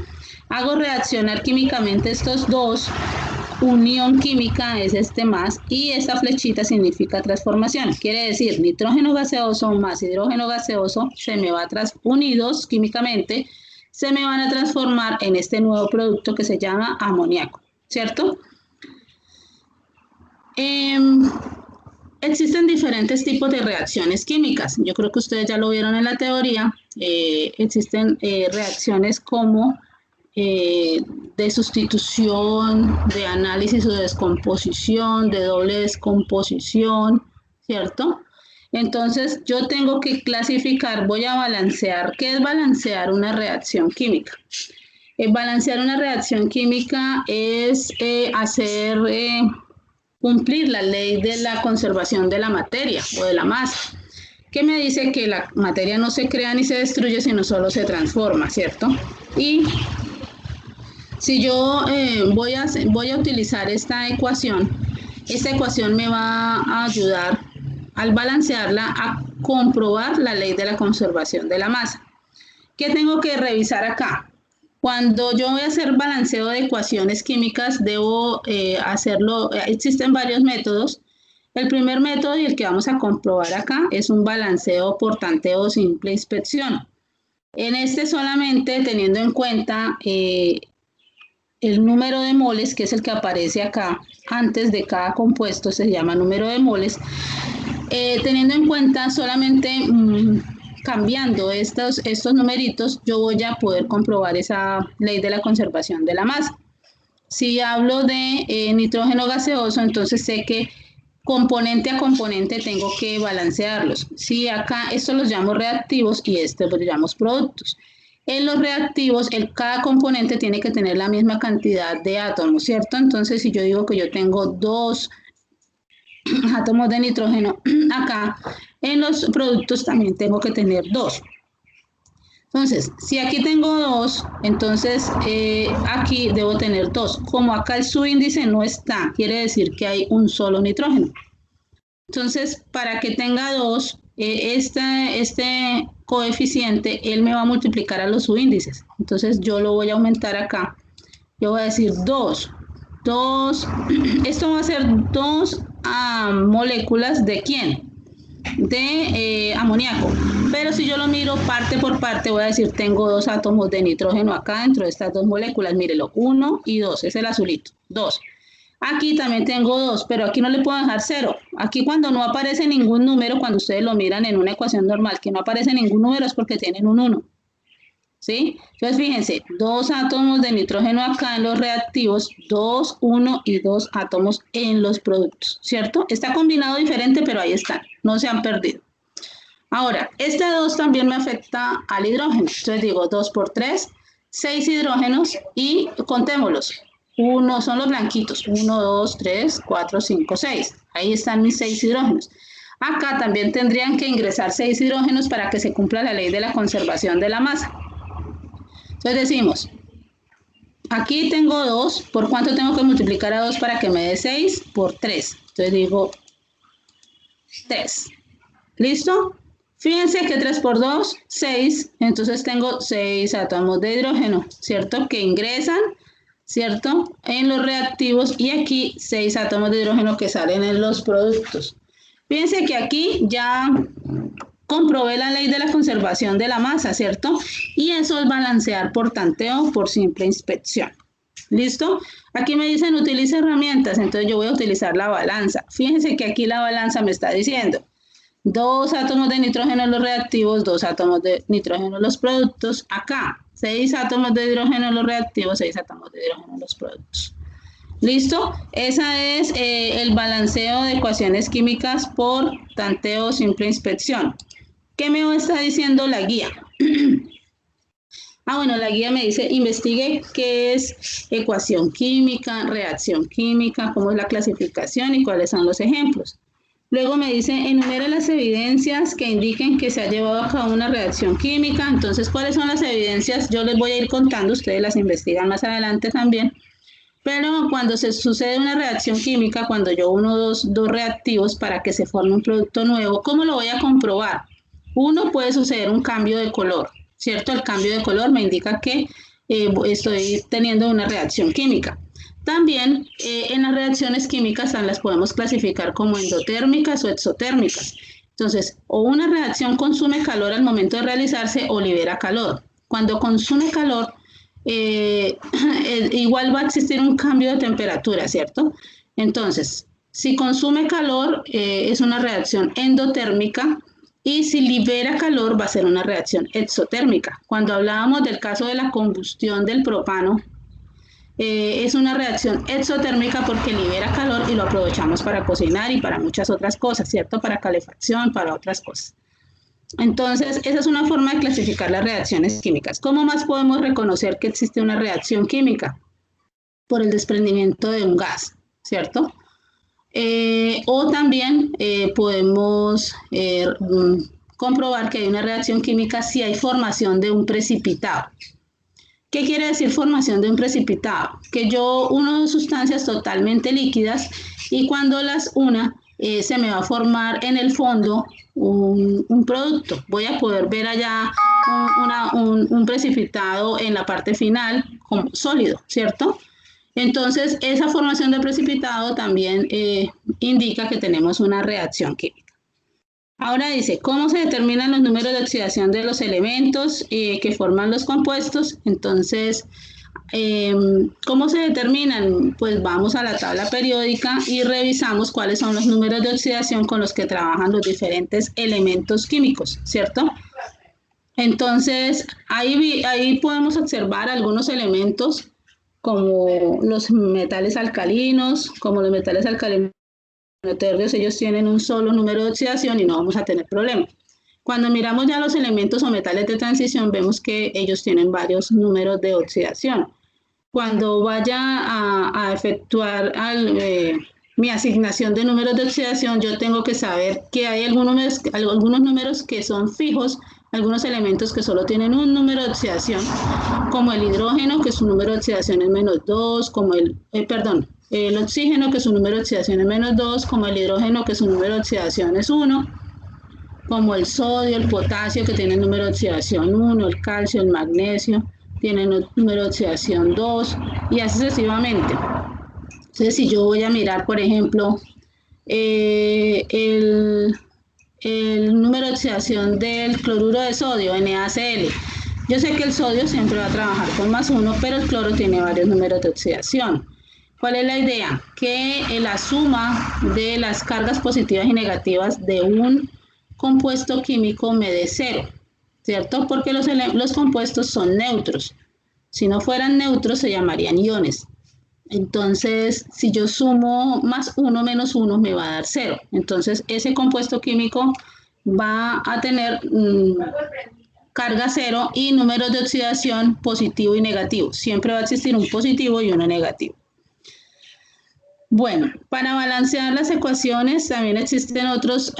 Hago reaccionar químicamente estos dos. Unión química es este más y esta flechita significa transformación. Quiere decir nitrógeno gaseoso más hidrógeno gaseoso unidos químicamente se me van a transformar en este nuevo producto que se llama amoníaco, ¿cierto? Existen diferentes tipos de reacciones químicas. Yo creo que ustedes ya lo vieron en la teoría. Existen reacciones como de sustitución, de análisis o descomposición, de doble descomposición, ¿cierto? Entonces, yo tengo que clasificar, voy a balancear. ¿Qué es balancear una reacción química? Balancear una reacción química es hacer cumplir la ley de la conservación de la materia o de la masa, que me dice que la materia no se crea ni se destruye, sino solo se transforma, ¿cierto? Y si yo voy a utilizar esta ecuación me va a ayudar al balancearla a comprobar la ley de la conservación de la masa. ¿Qué tengo que revisar acá? Cuando yo voy a hacer balanceo de ecuaciones químicas, debo hacerlo, existen varios métodos. El primer método y el que vamos a comprobar acá es un balanceo por tanteo o simple inspección. En este solamente teniendo en cuenta el número de moles, que es el que aparece acá antes de cada compuesto, se llama número de moles. Teniendo en cuenta solamente cambiando estos numeritos, yo voy a poder comprobar esa ley de la conservación de la masa. Si hablo de nitrógeno gaseoso, entonces sé que componente a componente tengo que balancearlos. Si acá estos los llamo reactivos y estos los llamo productos. En los reactivos, cada componente tiene que tener la misma cantidad de átomos, ¿cierto? Entonces, si yo digo que yo tengo 2 átomos de nitrógeno acá, en los productos también tengo que tener 2. Entonces, si aquí tengo 2, entonces aquí debo tener 2. Como acá el subíndice no está, quiere decir que hay un solo nitrógeno. Entonces, para que tenga 2, este coeficiente, él me va a multiplicar a los subíndices. Entonces, yo lo voy a aumentar acá. Yo voy a decir 2. Esto va a ser 2 moléculas ¿de quién? De amoníaco. Pero si yo lo miro parte por parte, voy a decir, tengo 2 átomos de nitrógeno acá dentro de estas 2 moléculas. Mírelo, 1 y 2, es el azulito, 2. Aquí también tengo 2, pero aquí no le puedo dejar 0. Aquí cuando no aparece ningún número, cuando ustedes lo miran en una ecuación normal, que no aparece ningún número es porque tienen un 1. ¿Sí? Entonces fíjense, 2 átomos de nitrógeno acá en los reactivos, 2, 1 y 2 átomos en los productos, ¿cierto? Está combinado diferente, pero ahí están, no se han perdido. Ahora, este 2 también me afecta al hidrógeno, entonces digo 2 por 3, 6 hidrógenos y contémoslos. 1 son los blanquitos, 1, 2, 3, 4, 5, 6. Ahí están mis 6 hidrógenos. Acá también tendrían que ingresar 6 hidrógenos para que se cumpla la ley de la conservación de la masa. Entonces decimos, aquí tengo 2, ¿por cuánto tengo que multiplicar a 2 para que me dé 6? Por 3. Entonces digo 3. ¿Listo? Fíjense que 3 por 2, 6. Entonces tengo 6 átomos de hidrógeno, ¿cierto? Que ingresan, ¿cierto? En los reactivos y aquí 6 átomos de hidrógeno que salen en los productos. Fíjense que aquí ya comprobé la ley de la conservación de la masa, ¿cierto? Y eso es balancear por tanteo, por simple inspección. ¿Listo? Aquí me dicen utiliza herramientas, entonces yo voy a utilizar la balanza. Fíjense que aquí la balanza me está diciendo 2 átomos de nitrógeno en los reactivos, 2 átomos de nitrógeno en los productos. Acá, 6 átomos de hidrógeno en los reactivos, 6 átomos de hidrógeno en los productos. ¿Listo? Ese es el balanceo de ecuaciones químicas por tanteo simple inspección. ¿Qué me está diciendo la guía? Bueno, la guía me dice, investigue qué es ecuación química, reacción química, cómo es la clasificación y cuáles son los ejemplos. Luego me dice, enumere las evidencias que indiquen que se ha llevado a cabo una reacción química. Entonces, ¿cuáles son las evidencias? Yo les voy a ir contando, ustedes las investigan más adelante también. Pero cuando se sucede una reacción química, cuando yo uno dos reactivos para que se forme un producto nuevo, ¿cómo lo voy a comprobar? Uno, puede suceder un cambio de color, ¿cierto? El cambio de color me indica que estoy teniendo una reacción química. También en las reacciones químicas las podemos clasificar como endotérmicas o exotérmicas. Entonces, o una reacción consume calor al momento de realizarse o libera calor. Cuando consume calor, igual va a existir un cambio de temperatura, ¿cierto? Entonces, si consume calor, es una reacción endotérmica y si libera calor va a ser una reacción exotérmica. Cuando hablábamos del caso de la combustión del propano, es una reacción exotérmica porque libera calor y lo aprovechamos para cocinar y para muchas otras cosas, ¿cierto? Para calefacción, para otras cosas. Entonces, esa es una forma de clasificar las reacciones químicas. ¿Cómo más podemos reconocer que existe una reacción química? Por el desprendimiento de un gas, ¿cierto? O también podemos comprobar que hay una reacción química si hay formación de un precipitado. ¿Qué quiere decir formación de un precipitado? Que yo uno sustancias totalmente líquidas y cuando las una se me va a formar en el fondo un producto. Voy a poder ver allá un precipitado en la parte final como sólido, ¿cierto? Entonces, esa formación de precipitado también indica que tenemos una reacción química. Ahora dice, ¿cómo se determinan los números de oxidación de los elementos que forman los compuestos? Entonces, ¿cómo se determinan? Pues vamos a la tabla periódica y revisamos cuáles son los números de oxidación con los que trabajan los diferentes elementos químicos, ¿cierto? Entonces, ahí podemos observar algunos elementos como los metales alcalinos, térreos, ellos tienen un solo número de oxidación y no vamos a tener problema. Cuando miramos ya los elementos o metales de transición, vemos que ellos tienen varios números de oxidación. Cuando vaya a efectuar mi asignación de números de oxidación, yo tengo que saber que hay algunos números que son fijos, algunos elementos que solo tienen un número de oxidación, como el hidrógeno, que su número de oxidación es -2, como el oxígeno, que su número de oxidación es -2, como el hidrógeno, que su número de oxidación es 1, como el sodio, el potasio, que tiene el número de oxidación 1, el calcio, el magnesio, tienen el número de oxidación 2, y así sucesivamente. Entonces, si yo voy a mirar, por ejemplo, el número de oxidación del cloruro de sodio, NaCl, yo sé que el sodio siempre va a trabajar con +1, pero el cloro tiene varios números de oxidación. ¿Cuál es la idea? Que la suma de las cargas positivas y negativas de un compuesto químico me dé 0, ¿cierto? Porque los compuestos son neutros. Si no fueran neutros, se llamarían iones. Entonces, si yo sumo +1 menos 1, me va a dar 0. Entonces, ese compuesto químico va a tener carga 0 y números de oxidación positivo y negativo. Siempre va a existir un positivo y uno negativo. Bueno, para balancear las ecuaciones también existen otras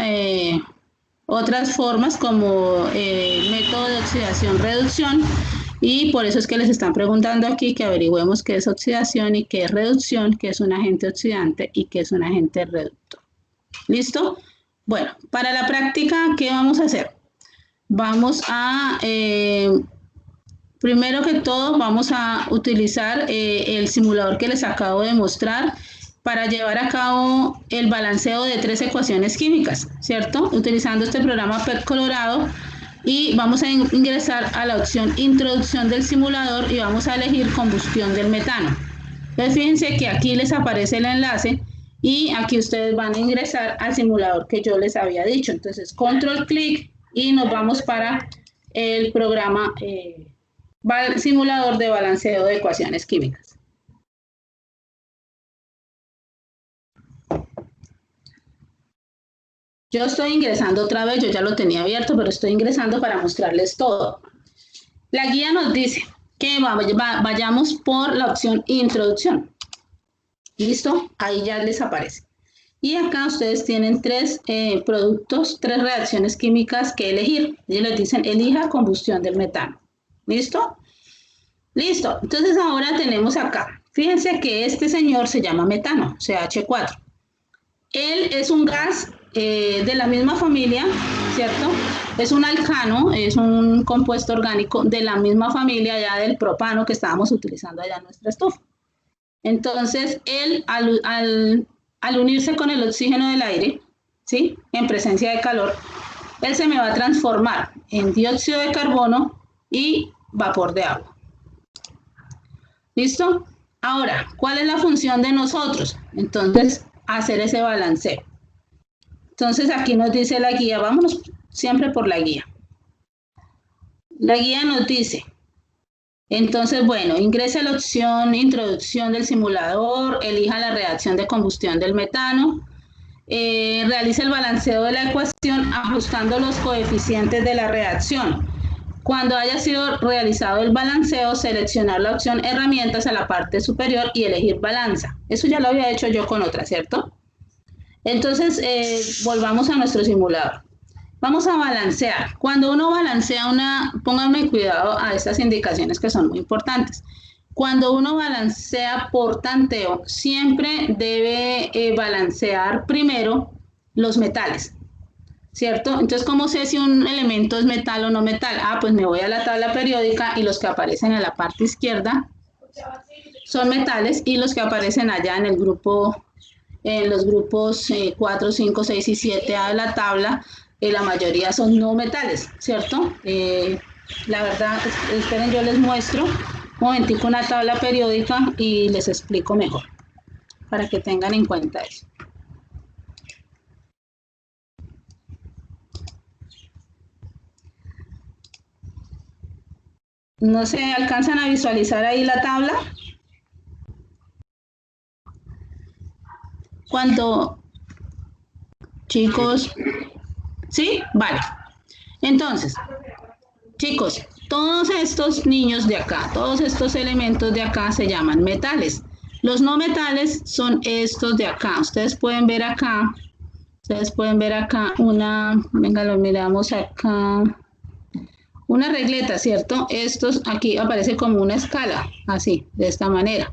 formas como método de oxidación-reducción, y por eso es que les están preguntando aquí que averigüemos qué es oxidación y qué es reducción, qué es un agente oxidante y qué es un agente reductor. ¿Listo? Bueno, para la práctica, ¿qué vamos a hacer? Vamos a, primero que todo, vamos a utilizar el simulador que les acabo de mostrar para llevar a cabo el balanceo de 3 ecuaciones químicas, ¿cierto? Utilizando este programa PET Colorado, y vamos a ingresar a la opción Introducción del simulador y vamos a elegir combustión del metano. Entonces, fíjense que aquí les aparece el enlace y aquí ustedes van a ingresar al simulador que yo les había dicho. Entonces, control clic y nos vamos para el programa simulador de balanceo de ecuaciones químicas. Yo estoy ingresando otra vez, yo ya lo tenía abierto, pero estoy ingresando para mostrarles todo. La guía nos dice que vayamos por la opción Introducción. ¿Listo? Ahí ya les aparece. Y acá ustedes tienen 3 productos, 3 reacciones químicas que elegir. Ellos les dicen, elija combustión del metano. ¿Listo? Listo. Entonces ahora tenemos acá. Fíjense que este señor se llama metano, CH4. Él es un gas de la misma familia, ¿cierto? Es un alcano, es un compuesto orgánico de la misma familia ya del propano que estábamos utilizando allá en nuestra estufa. Entonces, él al unirse con el oxígeno del aire, ¿sí? En presencia de calor, él se me va a transformar en dióxido de carbono y vapor de agua. ¿Listo? Ahora, ¿cuál es la función de nosotros? Entonces, hacer ese balanceo. Entonces aquí nos dice la guía, vámonos siempre por la guía. La guía nos dice, entonces, bueno, ingrese la opción introducción del simulador, elija la reacción de combustión del metano, realice el balanceo de la ecuación ajustando los coeficientes de la reacción. Cuando haya sido realizado el balanceo, seleccionar la opción herramientas a la parte superior y elegir balanza. Eso ya lo había hecho yo con otra, ¿cierto? Entonces, volvamos a nuestro simulador. Vamos a balancear. Cuando uno balancea pónganme cuidado a estas indicaciones que son muy importantes. Cuando uno balancea por tanteo, siempre debe balancear primero los metales, ¿cierto? Entonces, ¿cómo sé si un elemento es metal o no metal? Pues me voy a la tabla periódica y los que aparecen en la parte izquierda son metales y los que aparecen allá en el grupo, en los grupos 4, 5, 6 y 7A de la tabla, la mayoría son no metales, ¿cierto? La verdad, esperen, yo les muestro un momentico una tabla periódica y les explico mejor, para que tengan en cuenta eso. ¿No se alcanzan a visualizar ahí la tabla? Cuando, chicos, ¿sí? Vale. Entonces, chicos, todos estos niños de acá, todos estos elementos de acá se llaman metales. Los no metales son estos de acá. Ustedes pueden ver acá una, venga, lo miramos acá, una regleta, ¿cierto? Estos aquí aparece como una escala, así, de esta manera.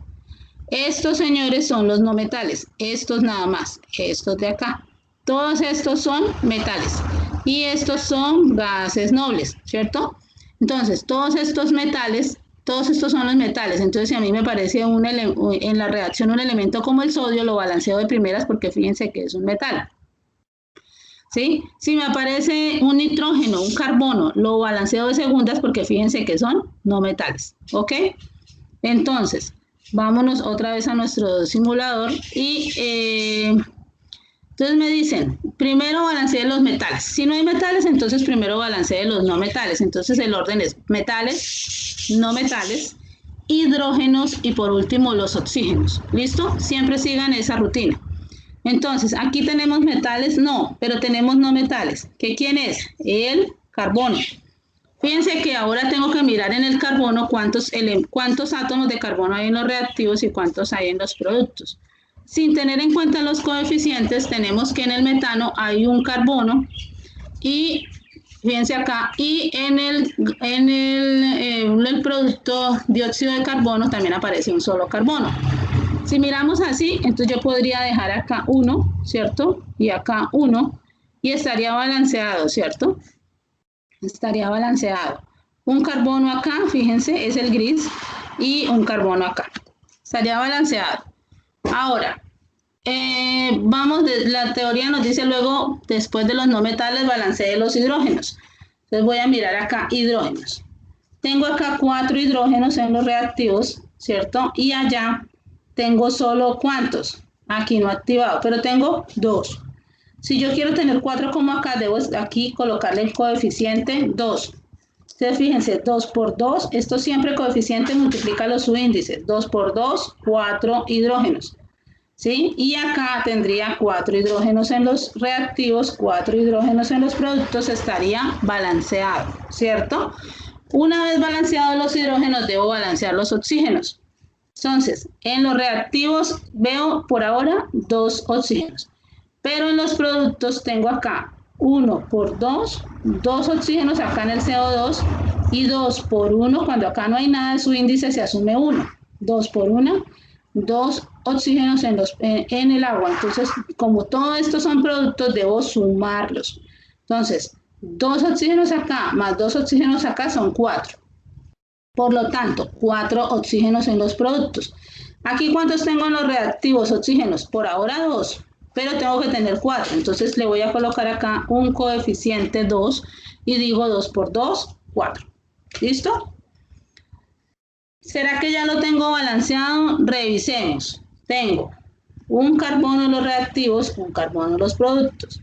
Estos, señores, son los no metales. Estos nada más, estos de acá. Todos estos son metales. Y estos son gases nobles, ¿cierto? Entonces, todos estos metales, todos estos son los metales. Entonces, si a mí me parece en la reacción un elemento como el sodio, lo balanceo de primeras porque fíjense que es un metal. ¿Sí? Si me aparece un nitrógeno, un carbono, lo balanceo de segundas porque fíjense que son no metales. ¿Ok? Entonces, vámonos otra vez a nuestro simulador y entonces me dicen, primero balancee los metales. Si no hay metales, entonces primero balancee los no metales. Entonces el orden es metales, no metales, hidrógenos y por último los oxígenos. ¿Listo? Siempre sigan esa rutina. Entonces, aquí tenemos metales, no, pero tenemos no metales. ¿Qué quién es? El carbono. Fíjense que ahora tengo que mirar en el carbono cuántos átomos de carbono hay en los reactivos y cuántos hay en los productos. Sin tener en cuenta los coeficientes, tenemos que en el metano hay un carbono y fíjense acá, y en el producto dióxido de carbono también aparece un solo carbono. Si miramos así, entonces yo podría dejar acá 1, ¿cierto? Y acá 1, y estaría balanceado, ¿cierto? Estaría balanceado. Un carbono acá, fíjense, es el gris, y un carbono acá. Estaría balanceado. Ahora, la teoría nos dice luego, después de los no metales, balancee los hidrógenos. Entonces voy a mirar acá, hidrógenos. Tengo acá 4 hidrógenos en los reactivos, ¿cierto? Y allá tengo solo, ¿cuántos? Aquí no activado, pero tengo 2. Si yo quiero tener 4 como acá, debo aquí colocarle el coeficiente 2. Ustedes fíjense, 2 por 2, esto siempre coeficiente multiplica los subíndices. 2 por 2, 4 hidrógenos. ¿Sí? Y acá tendría 4 hidrógenos en los reactivos, 4 hidrógenos en los productos, estaría balanceado, ¿cierto? Una vez balanceados los hidrógenos, debo balancear los oxígenos. Entonces, en los reactivos veo por ahora 2 oxígenos, pero en los productos tengo acá 1 por 2, 2 oxígenos acá en el CO2 y 2 por 1, cuando acá no hay nada de su índice se asume 1, 2 por 1, 2 oxígenos en el agua. Entonces, como todo esto son productos, debo sumarlos. Entonces, 2 oxígenos acá más 2 oxígenos acá son 4. Por lo tanto, 4 oxígenos en los productos. Aquí, ¿cuántos tengo en los reactivos oxígenos? Por ahora 2, pero tengo que tener 4. Entonces, le voy a colocar acá un coeficiente 2 y digo 2 por 2, 4. ¿Listo? ¿Será que ya lo tengo balanceado? Revisemos. Tengo un carbono en los reactivos, un carbono en los productos.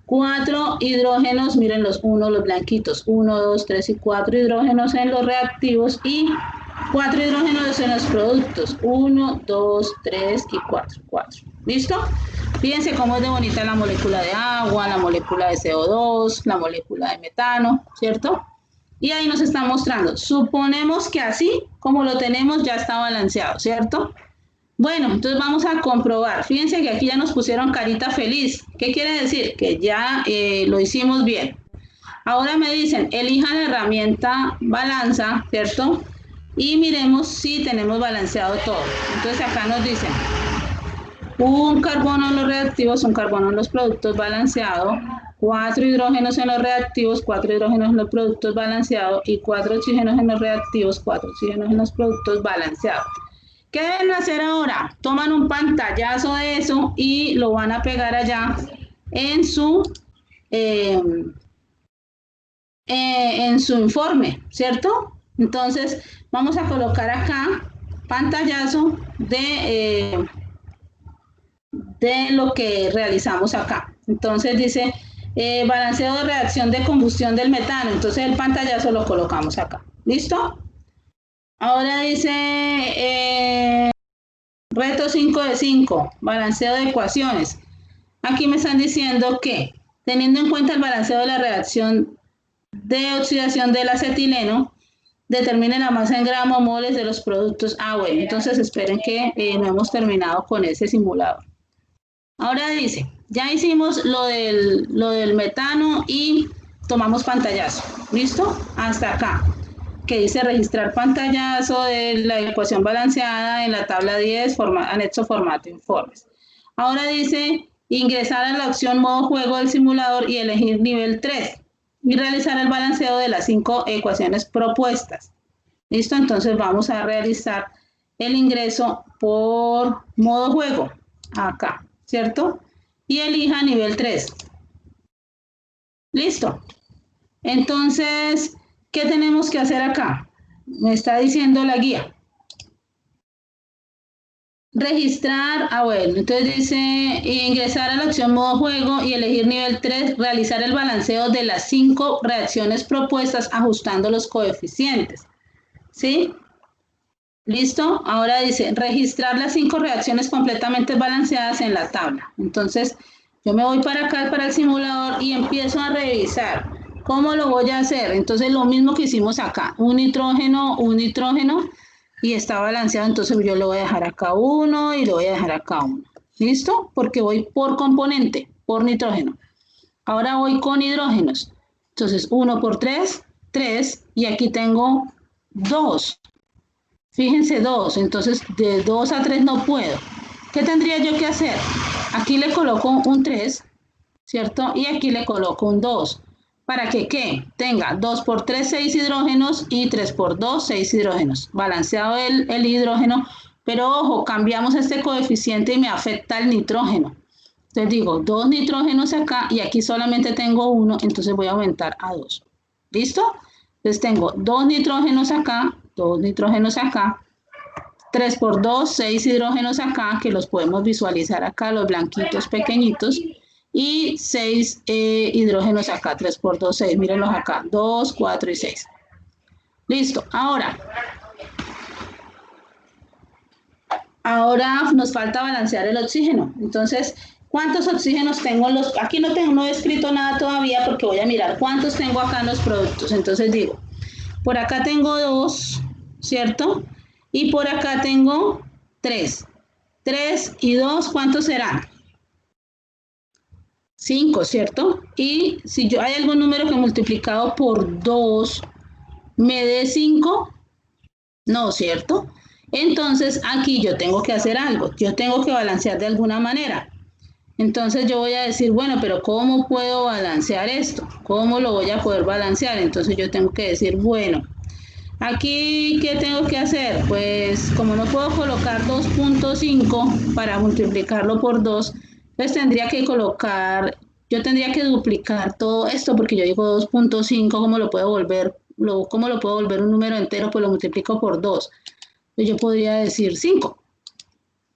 4 hidrógenos, miren los blanquitos, 1, 2, 3 y 4 hidrógenos en los reactivos y 4 hidrógenos en los productos, 1, 2, 3 y 4, 4. ¿Listo? Fíjense cómo es de bonita la molécula de agua, la molécula de CO2, la molécula de metano, ¿cierto? Y ahí nos está mostrando. Suponemos que así como lo tenemos ya está balanceado, ¿cierto? Bueno, entonces vamos a comprobar. Fíjense que aquí ya nos pusieron carita feliz. ¿Qué quiere decir? Que ya lo hicimos bien. Ahora me dicen, elija la herramienta balanza, ¿cierto? Y miremos si tenemos balanceado todo. Entonces acá nos dicen, un carbono en los reactivos, un carbono en los productos balanceado, 4 hidrógenos en los reactivos, 4 hidrógenos en los productos balanceados y 4 oxígenos en los reactivos, 4 oxígenos en los productos balanceados. ¿Qué deben hacer ahora? Toman un pantallazo de eso y lo van a pegar allá en su informe, ¿cierto? Entonces vamos a colocar acá pantallazo de lo que realizamos acá. Entonces dice balanceo de reacción de combustión del metano. Entonces el pantallazo lo colocamos acá. ¿Listo? Ahora dice reto 5 de 5, balanceo de ecuaciones. Aquí me están diciendo que teniendo en cuenta el balanceo de la reacción de oxidación del acetileno, determine la masa en gramos moles de los productos. Bueno, entonces esperen que no hemos terminado con ese simulador. Ahora dice, ya hicimos lo del metano y tomamos pantallazo. ¿Listo? Hasta acá. Que dice registrar pantallazo de la ecuación balanceada en la tabla 10, anexo formato informes. Ahora dice ingresar a la opción modo juego del simulador y elegir nivel 3 y realizar el balanceo de las 5 ecuaciones propuestas. ¿Listo? Entonces vamos a realizar el ingreso por modo juego, acá, ¿cierto? Y elija nivel 3. ¿Listo? Entonces, ¿qué tenemos que hacer acá? Me está diciendo la guía. Registrar, bueno, entonces dice ingresar a la opción modo juego y elegir nivel 3, realizar el balanceo de las 5 reacciones propuestas ajustando los coeficientes. ¿Sí? ¿Listo? Ahora dice registrar las 5 reacciones completamente balanceadas en la tabla. Entonces, yo me voy para acá, para el simulador y empiezo a revisar. ¿Cómo lo voy a hacer? Entonces, lo mismo que hicimos acá. Un nitrógeno, y está balanceado. Entonces, yo le voy a dejar acá 1 y le voy a dejar acá 1. ¿Listo? Porque voy por componente, por nitrógeno. Ahora voy con hidrógenos. Entonces, 1 por 3, 3. Y aquí tengo 2. Fíjense, 2. Entonces, de 2 a 3 no puedo. ¿Qué tendría yo que hacer? Aquí le coloco un 3, ¿cierto? Y aquí le coloco un 2. ¿Para que qué? Tenga 2 por 3, 6 hidrógenos y 3 por 2, 6 hidrógenos. Balanceado el hidrógeno, pero ojo, cambiamos este coeficiente y me afecta el nitrógeno. Entonces digo 2 nitrógenos acá y aquí solamente tengo 1, entonces voy a aumentar a 2. ¿Listo? Entonces tengo 2 nitrógenos acá, 2 nitrógenos acá, 3 por 2, 6 hidrógenos acá, que los podemos visualizar acá, los blanquitos pequeñitos. Y 6 hidrógenos acá, 3 por 2, 6, mírenlos acá, 2, 4 y 6. Listo, ahora nos falta balancear el oxígeno. Entonces, ¿cuántos oxígenos tengo en los? Aquí no he escrito nada todavía porque voy a mirar cuántos tengo acá en los productos. Entonces digo, por acá tengo 2, ¿cierto? Y por acá tengo 3. 3 y 2, ¿cuántos serán? 5, ¿cierto? Y si hay algún número que multiplicado por 2 me dé 5, no, ¿cierto? Entonces aquí yo tengo que hacer algo, yo tengo que balancear de alguna manera. Entonces yo voy a decir, bueno, pero ¿cómo puedo balancear esto? ¿Cómo lo voy a poder balancear? Entonces yo tengo que decir, bueno, aquí, ¿qué tengo que hacer? Pues como no puedo colocar 2.5 para multiplicarlo por 2, entonces yo tendría que duplicar todo esto porque yo digo 2.5, ¿cómo lo puedo volver un número entero? Pues lo multiplico por 2. Entonces yo podría decir 5,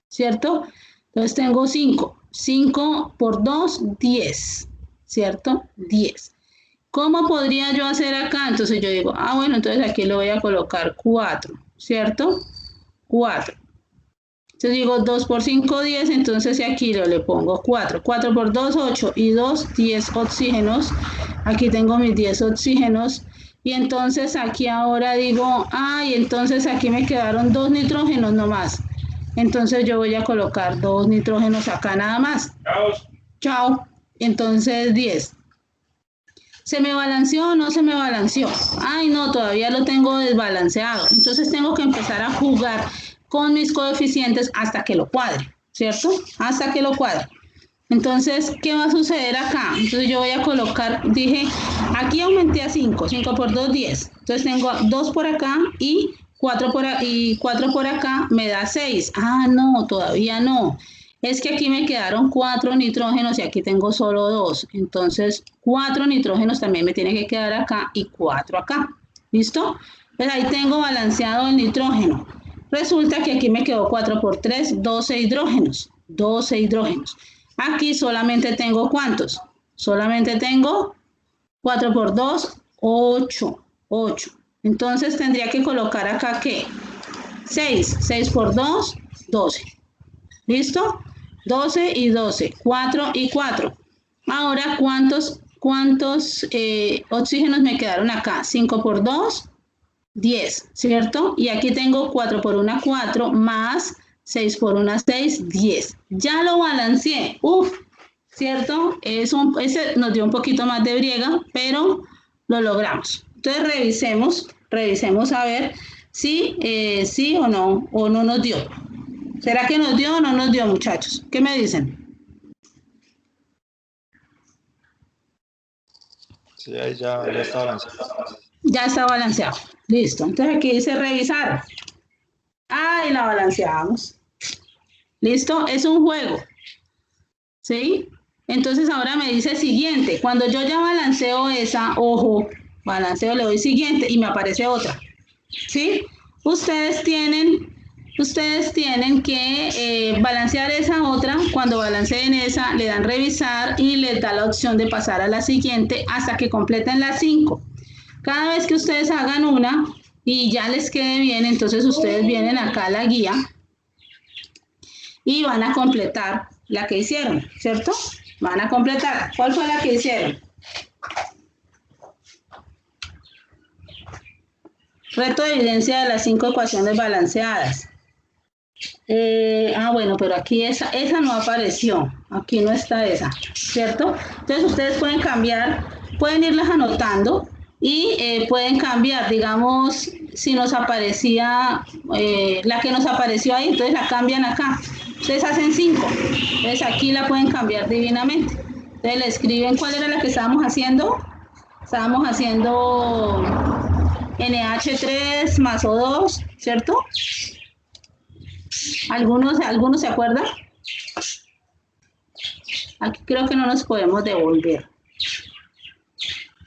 ¿cierto? Entonces tengo 5. 5 por 2, 10, ¿cierto? 10. ¿Cómo podría yo hacer acá? Entonces yo digo, bueno, entonces aquí le voy a colocar 4, ¿cierto? 4. Entonces digo 2 por 5, 10, entonces aquí le pongo 4. 4 por 2, 8 y 2, 10 oxígenos. Aquí tengo mis 10 oxígenos. Y entonces aquí ahora digo, y entonces aquí me quedaron 2 nitrógenos nomás. Entonces yo voy a colocar 2 nitrógenos acá nada más. Chao. Entonces 10. ¿Se me balanceó o no se me balanceó? Ay, no, todavía lo tengo desbalanceado. Entonces tengo que empezar a jugar con mis coeficientes hasta que lo cuadre, ¿cierto? Hasta que lo cuadre. Entonces, ¿qué va a suceder acá? Entonces yo voy a colocar, dije, aquí aumenté a 5, 5 por 2, 10. Entonces tengo 2 por acá y 4 por acá me da 6. No, todavía no. Es que aquí me quedaron 4 nitrógenos y aquí tengo solo 2. Entonces, 4 nitrógenos también me tiene que quedar acá y 4 acá. ¿Listo? Pues ahí tengo balanceado el nitrógeno. Resulta que aquí me quedó 4 por 3, 12 hidrógenos. 12 hidrógenos. Aquí solamente tengo ¿cuántos? Solamente tengo 4 por 2, 8. 8. Entonces tendría que colocar acá ¿qué? 6. 6 por 2, 12. ¿Listo? 12 y 12. 4 y 4. Ahora, ¿cuántos oxígenos me quedaron acá? 5 por 2, 10, ¿cierto? Y aquí tengo 4 por 1, 4, más 6 por 1, 6, 10. Ya lo balanceé. ¿Cierto? Ese nos dio un poquito más de briega, pero lo logramos. Entonces revisemos a ver si sí o no nos dio. ¿Será que nos dio o no nos dio, muchachos? ¿Qué me dicen? Sí, ahí ya está balanceado. Ya está balanceado. Listo. Entonces aquí dice revisar. Y la balanceamos. ¿Listo? Es un juego. ¿Sí? Entonces ahora me dice siguiente. Cuando yo ya balanceo esa, ojo, balanceo, le doy siguiente y me aparece otra. ¿Sí? Ustedes tienen que balancear esa otra. Cuando balanceen esa, le dan revisar y les da la opción de pasar a la siguiente hasta que completen las 5. Cada vez que ustedes hagan una y ya les quede bien, entonces ustedes vienen acá a la guía y van a completar la que hicieron, ¿cierto? Van a completar. ¿Cuál fue la que hicieron? Reto de evidencia de las 5 ecuaciones balanceadas. Bueno, pero aquí esa no apareció. Aquí no está esa, ¿cierto? Entonces ustedes pueden cambiar, pueden irlas anotando y pueden cambiar, digamos, si nos aparecía la que nos apareció ahí, entonces la cambian acá. Ustedes hacen 5. Entonces aquí la pueden cambiar divinamente. Entonces le escriben cuál era la que estábamos haciendo. Estábamos haciendo NH3 más O2, ¿cierto? ¿Algunos se acuerdan? Aquí creo que no nos podemos devolver.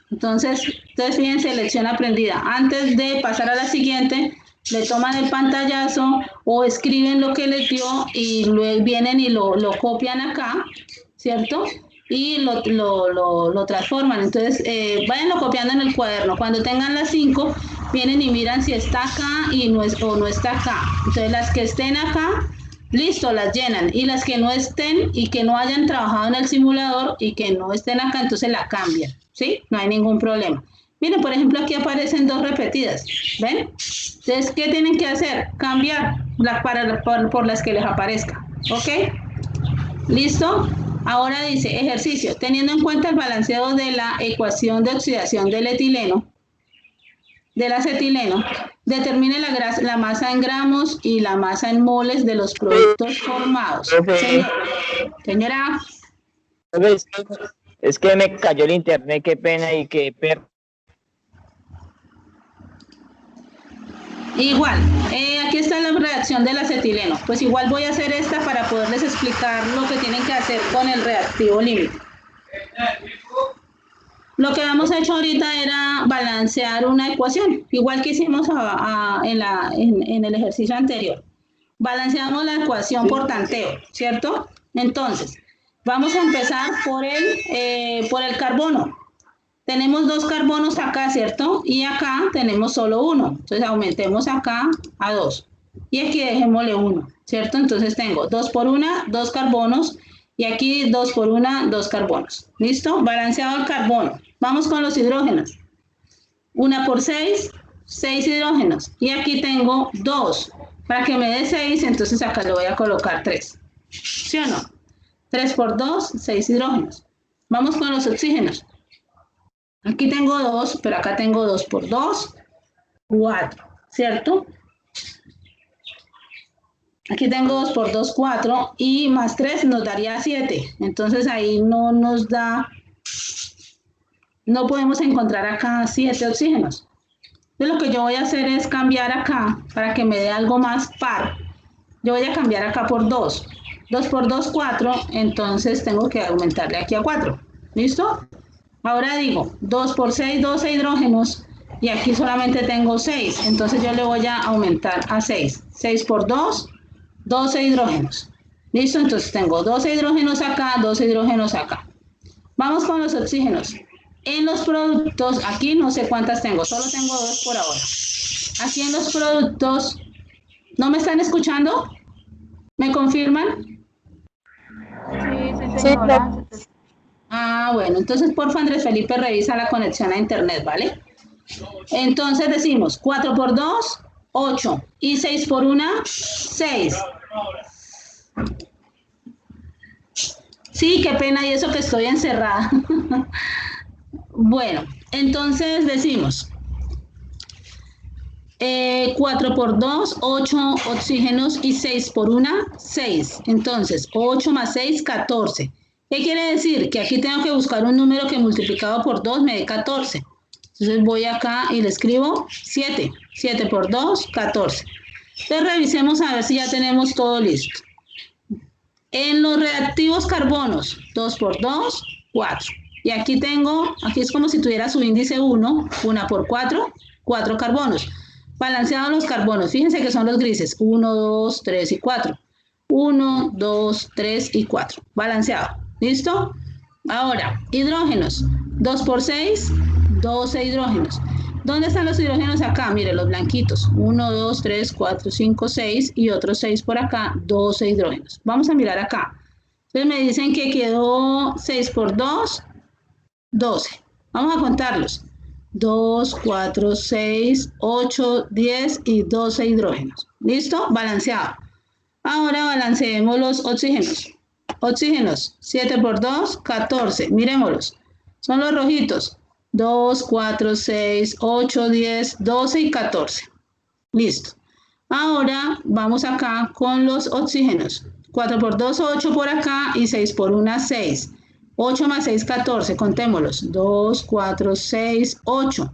Entonces fíjense, lección aprendida. Antes de pasar a la siguiente, le toman el pantallazo o escriben lo que les dio y luego vienen y lo copian acá, ¿cierto? Y lo transforman. Entonces, váyanlo copiando en el cuaderno. Cuando tengan las 5, vienen y miran si está acá o no está acá. Entonces, las que estén acá, listo, las llenan. Y las que no estén y que no hayan trabajado en el simulador y que no estén acá, entonces la cambian, ¿sí? No hay ningún problema. Miren, por ejemplo, aquí aparecen 2 repetidas, ¿ven? Entonces, ¿qué tienen que hacer? Cambiar por las que les aparezca, ¿ok? ¿Listo? Ahora dice, ejercicio, teniendo en cuenta el balanceo de la ecuación de oxidación del acetileno, determine la masa en gramos y la masa en moles de los productos formados. Señora. Es que me cayó el internet, qué pena y qué Igual, aquí está la reacción del acetileno. Pues igual voy a hacer esta para poderles explicar lo que tienen que hacer con el reactivo límite. Lo que habíamos hecho ahorita era balancear una ecuación, igual que hicimos en el ejercicio anterior. Balanceamos la ecuación por tanteo, ¿cierto? Entonces, Vamos a empezar por el carbono. Tenemos 2 carbonos acá, ¿cierto? Y acá tenemos solo 1. Entonces aumentemos acá a 2. Y aquí dejémosle 1, ¿cierto? Entonces tengo 2 por 1, 2 carbonos. Y aquí 2 por 1, 2 carbonos. ¿Listo? Balanceado el carbono. Vamos con los hidrógenos. 1 por 6, 6 hidrógenos. Y aquí tengo 2. Para que me dé 6, entonces acá le voy a colocar 3. ¿Sí o no? 3 por 2, 6 hidrógenos. Vamos con los oxígenos. Aquí tengo 2, pero acá tengo 2 por 2, 4, ¿cierto? Aquí tengo 2 por 2, 4, y más 3 nos daría 7. Entonces ahí no nos da, no podemos encontrar acá 7 oxígenos. Entonces lo que yo voy a hacer es cambiar acá, para que me dé algo más par. Yo voy a cambiar acá por 2. 2 por 2, 4, entonces tengo que aumentarle aquí a 4. ¿Listo? Ahora digo, 2 por 6, 12 hidrógenos, y aquí solamente tengo 6, entonces yo le voy a aumentar a 6. 6 por 2, 12 hidrógenos. ¿Listo? Entonces tengo 12 hidrógenos acá, 12 hidrógenos acá. Vamos con los oxígenos. En los productos, aquí no sé cuántas tengo, solo tengo 2 por ahora. Aquí en los productos, ¿no me están escuchando? ¿Me confirman? Sí, señora. Ah, bueno, entonces porfa Andrés Felipe revisa la conexión a internet, ¿vale? Entonces decimos 4 por 2, 8, y 6 por 1, 6. Sí, qué pena, y eso que estoy encerrada. Bueno, entonces decimos 4 por 2, 8 oxígenos, y 6 por 1, 6. Entonces, 8 más 6, 14. ¿Qué quiere decir? Que aquí tengo que buscar un número que multiplicado por 2 me dé 14. Entonces voy acá y le escribo 7. 7 por 2, 14. Entonces revisemos a ver si ya tenemos todo listo. En los reactivos carbonos, 2 por 2, 4. Y aquí tengo, aquí es como si tuviera su índice 1, 1 por 4, 4 carbonos. Balanceados los carbonos, fíjense que son los grises, 1, 2, 3 y 4. 1, 2, 3 y 4. Balanceado. ¿Listo? Ahora, hidrógenos. 2 por 6, 12 hidrógenos. ¿Dónde están los hidrógenos acá? Mire, los blanquitos. 1, 2, 3, 4, 5, 6 y otros 6 por acá, 12 hidrógenos. Vamos a mirar acá. Entonces me dicen que quedó 6 por 2, 12. Vamos a contarlos. 2, 4, 6, 8, 10 y 12 hidrógenos. ¿Listo? Balanceado. Ahora balanceemos los oxígenos. Oxígenos, 7 por 2, 14. Miremoslos. Son los rojitos. 2, 4, 6, 8, 10, 12 y 14. Listo. Ahora vamos acá con los oxígenos. 4 por 2, 8 por acá, y 6 por 1, 6. 8 más 6, 14. Contémoslos. 2, 4, 6, 8.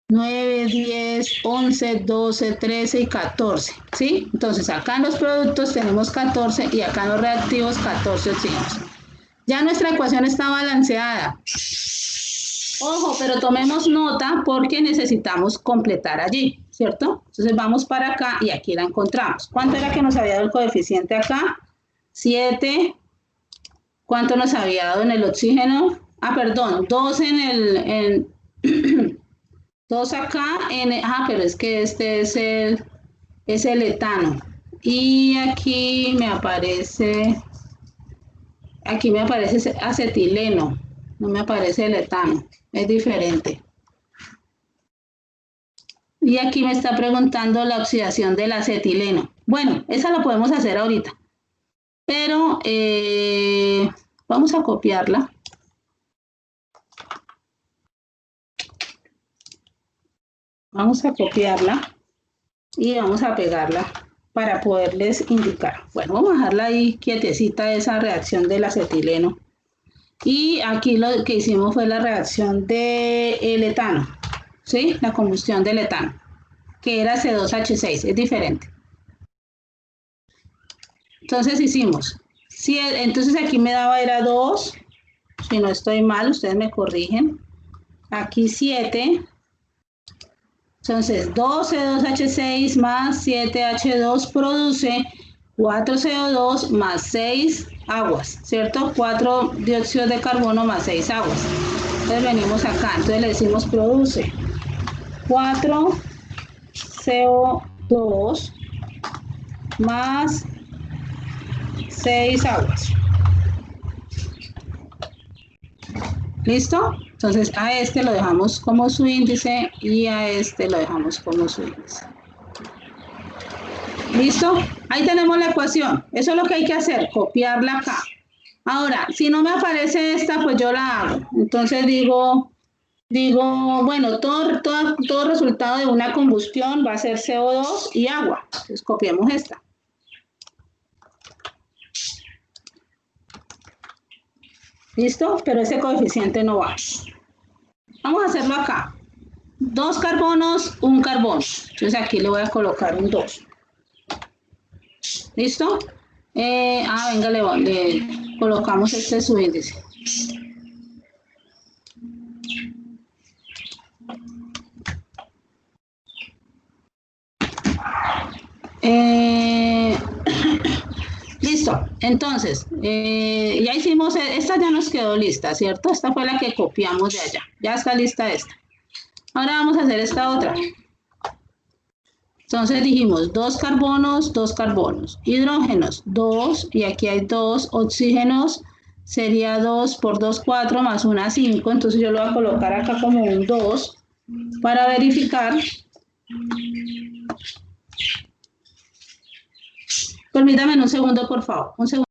9, 10, 11, 12, 13 y 14. ¿Sí? Entonces acá en los productos tenemos 14 y acá en los reactivos 14 oxígenos. Ya nuestra ecuación está balanceada. Ojo, pero tomemos nota porque necesitamos completar allí, ¿cierto? Entonces vamos para acá y aquí la encontramos. ¿Cuánto era que nos había dado el coeficiente acá? 7. ¿Cuánto nos había dado en el oxígeno? Ah, perdón, 2 en el... 2 acá, pero es que este es el etano. Y aquí me aparece acetileno, no me aparece el etano, es diferente. Y aquí me está preguntando la oxidación del acetileno. Bueno, esa la podemos hacer ahorita, pero vamos a copiarla. Vamos a copiarla y vamos a pegarla para poderles indicar. Bueno, vamos a dejarla ahí quietecita, esa reacción del acetileno. Y aquí lo que hicimos fue la reacción del etano, ¿sí? La combustión del etano, que era C2H6, es diferente. Entonces hicimos, entonces aquí me daba era 2, si no estoy mal, ustedes me corrigen. Aquí 7. Entonces, 2C2H6 más 7H2 produce 4CO2 más 6 aguas, ¿cierto? 4 dióxidos de carbono más 6 aguas. Entonces venimos acá, entonces le decimos produce 4 CO2 más 6 aguas. ¿Listo? Entonces a este lo dejamos como su índice y a este lo dejamos como su índice. ¿Listo? Ahí tenemos la ecuación. Eso es lo que hay que hacer, copiarla acá. Ahora, si no me aparece esta, pues yo la hago. Entonces digo, bueno, todo resultado de una combustión va a ser CO2 y agua. Entonces copiamos esta. ¿Listo? Pero ese coeficiente no va. Vamos a hacerlo acá. 2 carbonos, 1 carbono. Entonces aquí le voy a colocar un 2. ¿Listo? Venga, le colocamos este su índice. Listo, entonces, ya hicimos, esta ya nos quedó lista, ¿cierto? Esta fue la que copiamos de allá, ya está lista esta. Ahora vamos a hacer esta otra. Entonces dijimos 2 carbonos, 2 carbonos, hidrógenos, 2, y aquí hay 2, oxígenos, sería 2 por 2, 4, más 1, 5, entonces yo lo voy a colocar acá como un 2, para verificar. Permítame un segundo, por favor, un segundo.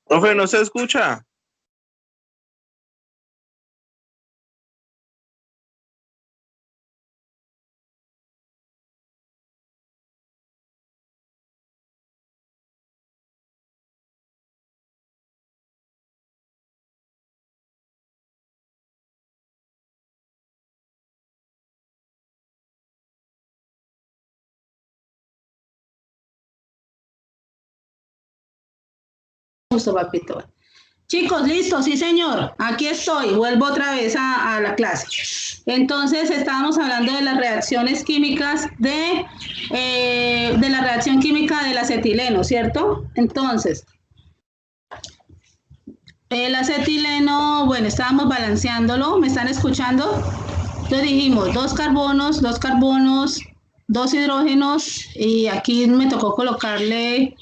Profe, ¿no se escucha? Justo, papito. Chicos, listo, sí señor, aquí estoy, vuelvo otra vez a la clase. Entonces estábamos hablando de las reacciones químicas de la reacción química del acetileno, ¿cierto? Entonces, el acetileno, bueno, estábamos balanceándolo, ¿me están escuchando? Entonces dijimos 2 carbonos, 2 hidrógenos, y aquí me tocó colocarle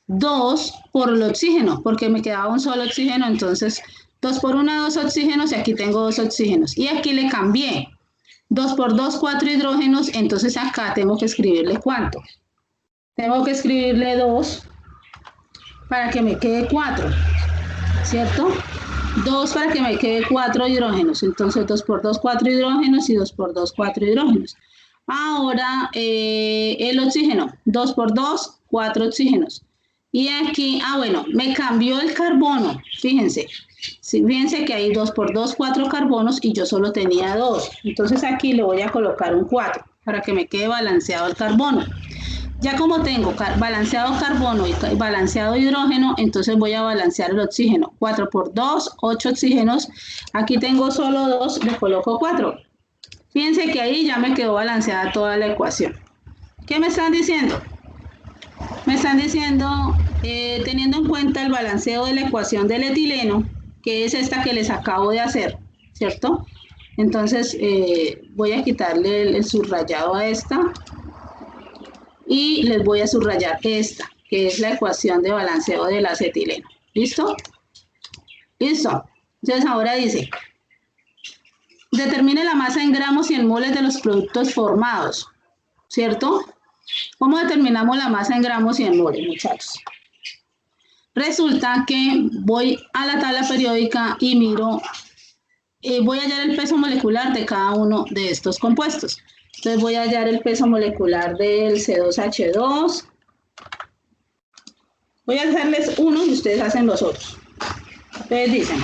2 por el oxígeno, porque me quedaba un solo oxígeno, entonces 2 por 1, 2 oxígenos, y aquí tengo 2 oxígenos. Y aquí le cambié 2 por 2, 4 hidrógenos, entonces acá tengo que escribirle ¿cuánto? Tengo que escribirle 2 para que me quede 4, ¿cierto? 2 para que me quede 4 hidrógenos. Entonces 2 por 2, 4 hidrógenos y 2 por 2, 4 hidrógenos. Ahora el oxígeno, 2 por 2, 4 oxígenos. Y aquí, bueno, me cambió el carbono, fíjense. Sí, fíjense que hay 2 por 2, 4 carbonos y yo solo tenía 2. Entonces aquí le voy a colocar un 4 para que me quede balanceado el carbono. Ya como tengo balanceado carbono y balanceado hidrógeno, entonces voy a balancear el oxígeno. 4 por 2, 8 oxígenos. Aquí tengo solo 2, le coloco 4. Fíjense que ahí ya me quedó balanceada toda la ecuación. ¿Qué me están diciendo? Me están diciendo, teniendo en cuenta el balanceo de la ecuación del etileno, que es esta que les acabo de hacer, ¿cierto? Entonces voy a quitarle el subrayado a esta y les voy a subrayar esta, que es la ecuación de balanceo del acetileno. ¿Listo? Listo. Entonces ahora dice, determine la masa en gramos y en moles de los productos formados, ¿cierto? ¿Cómo determinamos la masa en gramos y en moles, muchachos? Resulta que voy a la tabla periódica y miro, voy a hallar el peso molecular de cada uno de estos compuestos. Entonces voy a hallar el peso molecular del C2H2. Voy a hacerles uno y ustedes hacen los otros. Ustedes dicen,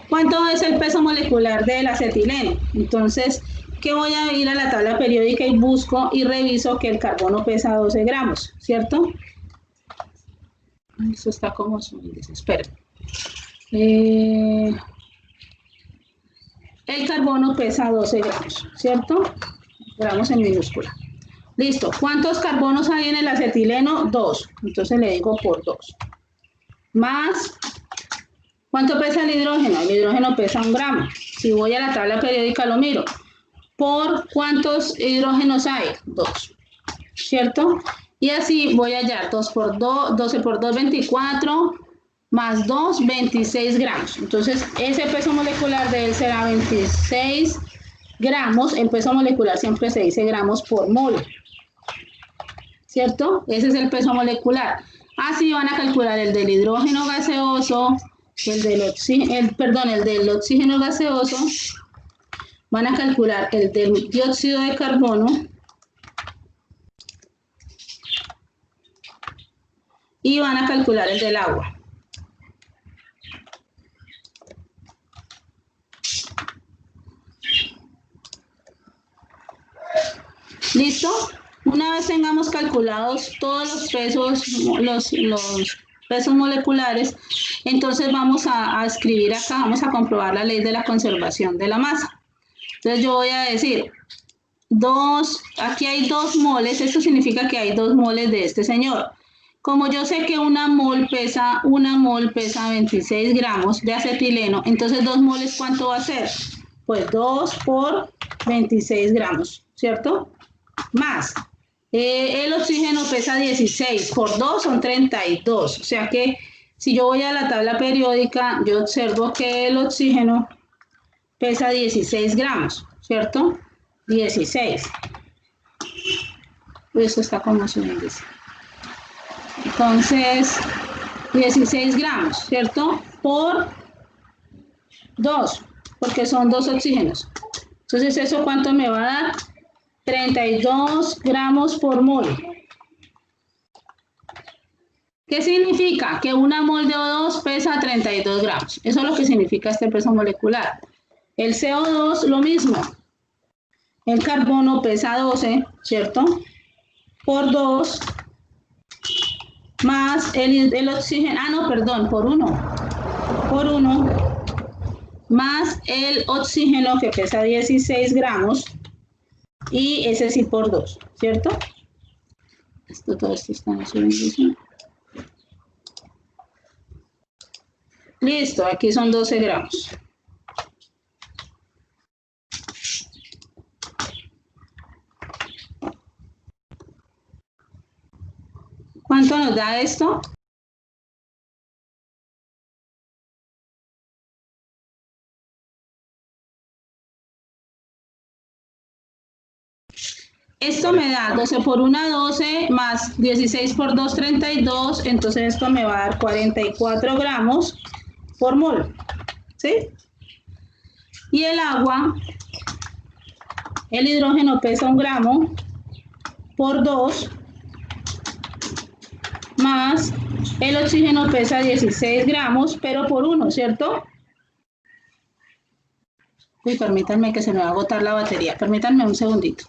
¿cuánto es el peso molecular del acetileno? Entonces, ¿qué voy a ir a la tabla periódica y busco y reviso que el carbono pesa 12 gramos, ¿cierto? Eso está como su índice, esperen. El carbono pesa 12 gramos, ¿cierto? Gramos en minúscula. Listo. ¿Cuántos carbonos hay en el acetileno? 2. Entonces le digo por 2. Más, ¿cuánto pesa el hidrógeno? El hidrógeno pesa 1 gramo. Si voy a la tabla periódica lo miro. ¿Por cuántos hidrógenos hay? 2. ¿Cierto? Y así voy a hallar 2 por 2, 12 por 2, 24... más 2, 26 gramos. Entonces, ese peso molecular de él será 26 gramos. El peso molecular siempre se dice gramos por mol. ¿Cierto? Ese es el peso molecular. Así van a calcular el del hidrógeno gaseoso, el del oxígeno gaseoso. Van a calcular el del dióxido de carbono. Y van a calcular el del agua. ¿Listo? Una vez tengamos calculados todos los pesos, los pesos moleculares, entonces vamos a escribir acá, vamos a comprobar la ley de la conservación de la masa. Entonces yo voy a decir, aquí hay 2 moles, esto significa que hay 2 moles de este señor. Como yo sé que una mol pesa 26 gramos de acetileno, entonces 2 moles, ¿cuánto va a ser? Pues 2 por 26 gramos, ¿cierto? Más, el oxígeno pesa 16, por 2 son 32, o sea que si yo voy a la tabla periódica, yo observo que el oxígeno pesa 16 gramos, ¿cierto? 16. Esto está como su índice. Entonces, 16 gramos, ¿cierto? Por 2, porque son 2 oxígenos. Entonces, ¿eso cuánto me va a dar? 32 gramos por mol. ¿Qué significa? Que una mol de O2 pesa 32 gramos. Eso es lo que significa este peso molecular. El CO2 lo mismo. El carbono pesa 12, ¿cierto? Por 2 más el oxígeno, por 1. Por 1 más el oxígeno que pesa 16 gramos. Y ese sí por 2, ¿cierto? Todo esto está en su índice. Listo, aquí son 12 gramos. ¿Cuánto nos da esto? Esto me da 12 por 1, 12, más 16 por 2, 32, entonces esto me va a dar 44 gramos por mol, ¿sí? Y el agua, el hidrógeno pesa 1 gramo por 2, más el oxígeno pesa 16 gramos, pero por 1, ¿cierto? Uy, permítanme que se me va a agotar la batería. Permítanme un segundito.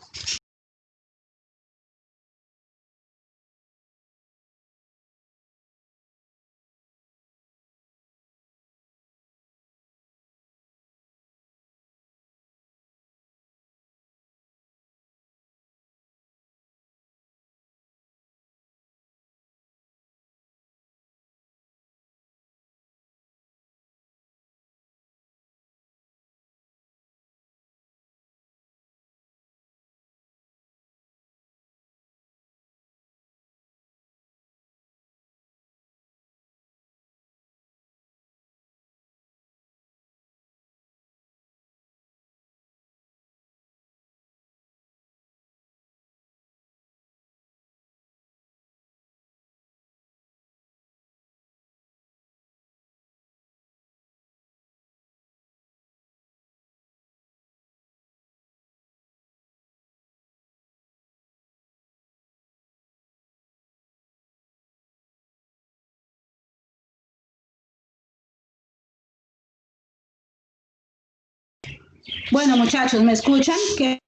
Bueno, muchachos, ¿me escuchan? Qué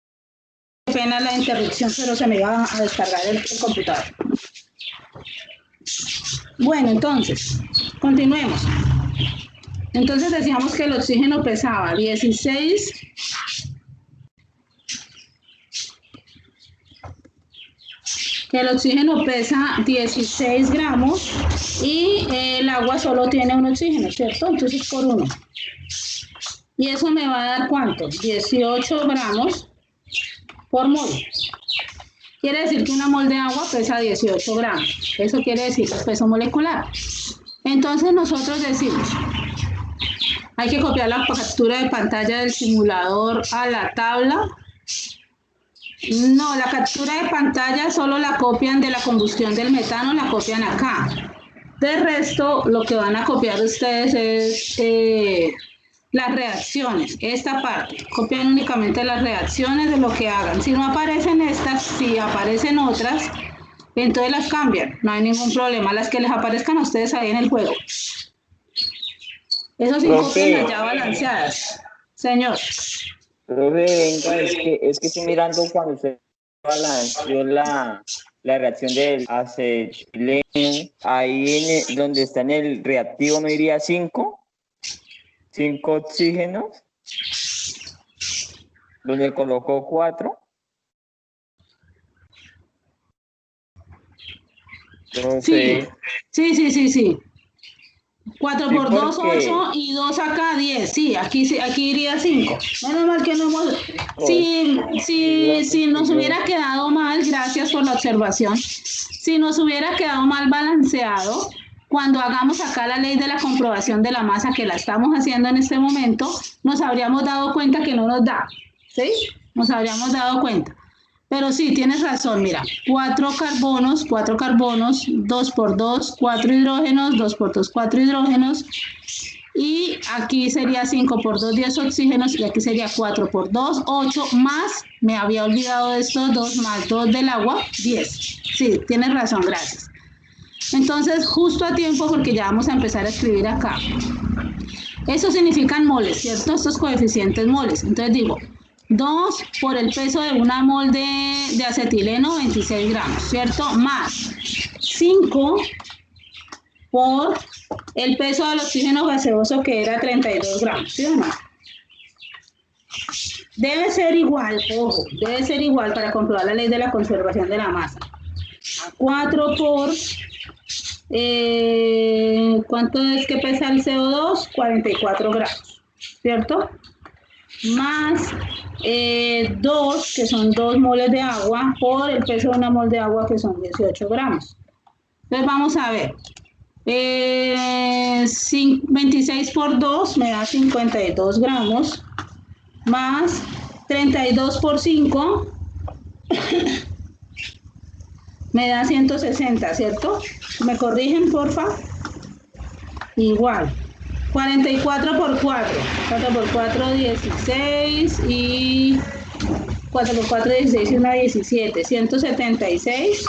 pena la interrupción, pero se me iba a descargar el computador. Bueno, entonces, continuemos. Entonces decíamos que el oxígeno pesaba 16, que el oxígeno pesa 16 gramos y el agua solo tiene un oxígeno, ¿cierto? Entonces por 1. Y eso me va a dar ¿cuánto? 18 gramos por mol. Quiere decir que una mol de agua pesa 18 gramos. Eso quiere decir el peso molecular. Entonces nosotros decimos, hay que copiar la captura de pantalla del simulador a la tabla. No, la captura de pantalla solo la copian de la combustión del metano, la copian acá. De resto, lo que van a copiar ustedes es las reacciones, esta parte. Copian únicamente las reacciones de lo que hagan. Si no aparecen estas, si aparecen otras, entonces las cambian. No hay ningún problema. Las que les aparezcan a ustedes ahí en el juego. Eso sí, copian ya balanceadas. Señor. Profe, venga, es que estoy mirando cuando usted balanceó la reacción del acetileno, ahí donde está en el reactivo, ¿no diría 5 oxígenos? Donde colocó 4. Sí, sí. 4 por 2, porque... 8 y 2 acá, 10. Sí, aquí iría 5. Menos mal que no hemos... Si nos hubiera quedado mal, gracias por la observación, si nos hubiera quedado mal balanceado, cuando hagamos acá la ley de la comprobación de la masa, que la estamos haciendo en este momento, nos habríamos dado cuenta que no nos da. ¿Sí? Nos habríamos dado cuenta. Pero sí, tienes razón, mira, 4 carbonos, 2 por 2, 4 hidrógenos, 2 por 2, 4 hidrógenos, y aquí sería 5 por 2, 10 oxígenos, y aquí sería 4 por 2, 8, más, me había olvidado de estos 2, más 2 del agua, 10. Sí, tienes razón, gracias. Entonces, justo a tiempo, porque ya vamos a empezar a escribir acá. Eso significan moles, ¿cierto? Estos coeficientes moles. Entonces digo, 2 por el peso de una mol de acetileno, 26 gramos, ¿cierto? Más 5 por el peso del oxígeno gaseoso, que era 32 gramos, ¿sí o no? Debe ser igual, ojo, debe ser igual para comprobar la ley de la conservación de la masa. 4 por... ¿cuánto es que pesa el CO2? 44 gramos, ¿cierto? Más 2, que son 2 moles de agua, por el peso de una mol de agua, que son 18 gramos. Entonces vamos a ver. 26 por 2 me da 52 gramos, más 32 por 5 me da 160, ¿cierto? ¿Me corrigen, porfa? Igual. 44 por 4. 4 por 4, 16 y 4 por 4, 16 y 1, 17. 176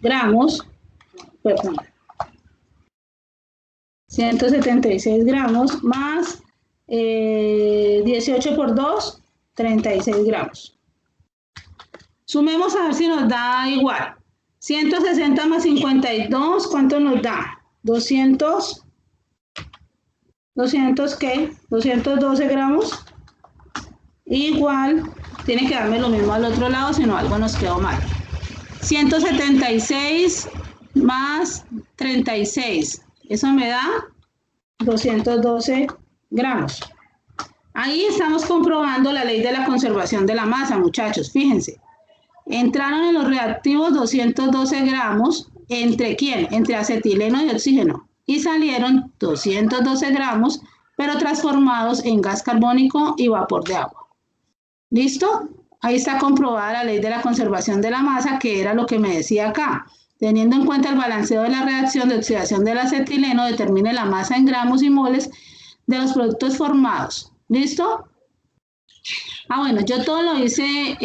gramos, perdón. 176 gramos más 18 por 2, 36 gramos. Sumemos a ver si nos da igual. 160 más 52, ¿cuánto nos da? 200, ¿qué? 212 gramos. Igual, tiene que darme lo mismo al otro lado, si no algo nos quedó mal. 176 más 36, eso me da 212 gramos. Ahí estamos comprobando la ley de la conservación de la masa, muchachos, fíjense. Entraron en los reactivos 212 gramos, ¿entre quién? Entre acetileno y oxígeno. Y salieron 212 gramos, pero transformados en gas carbónico y vapor de agua. ¿Listo? Ahí está comprobada la ley de la conservación de la masa, que era lo que me decía acá. Teniendo en cuenta el balanceo de la reacción de oxidación del acetileno, determine la masa en gramos y moles de los productos formados. ¿Listo? Bueno, yo todo lo hice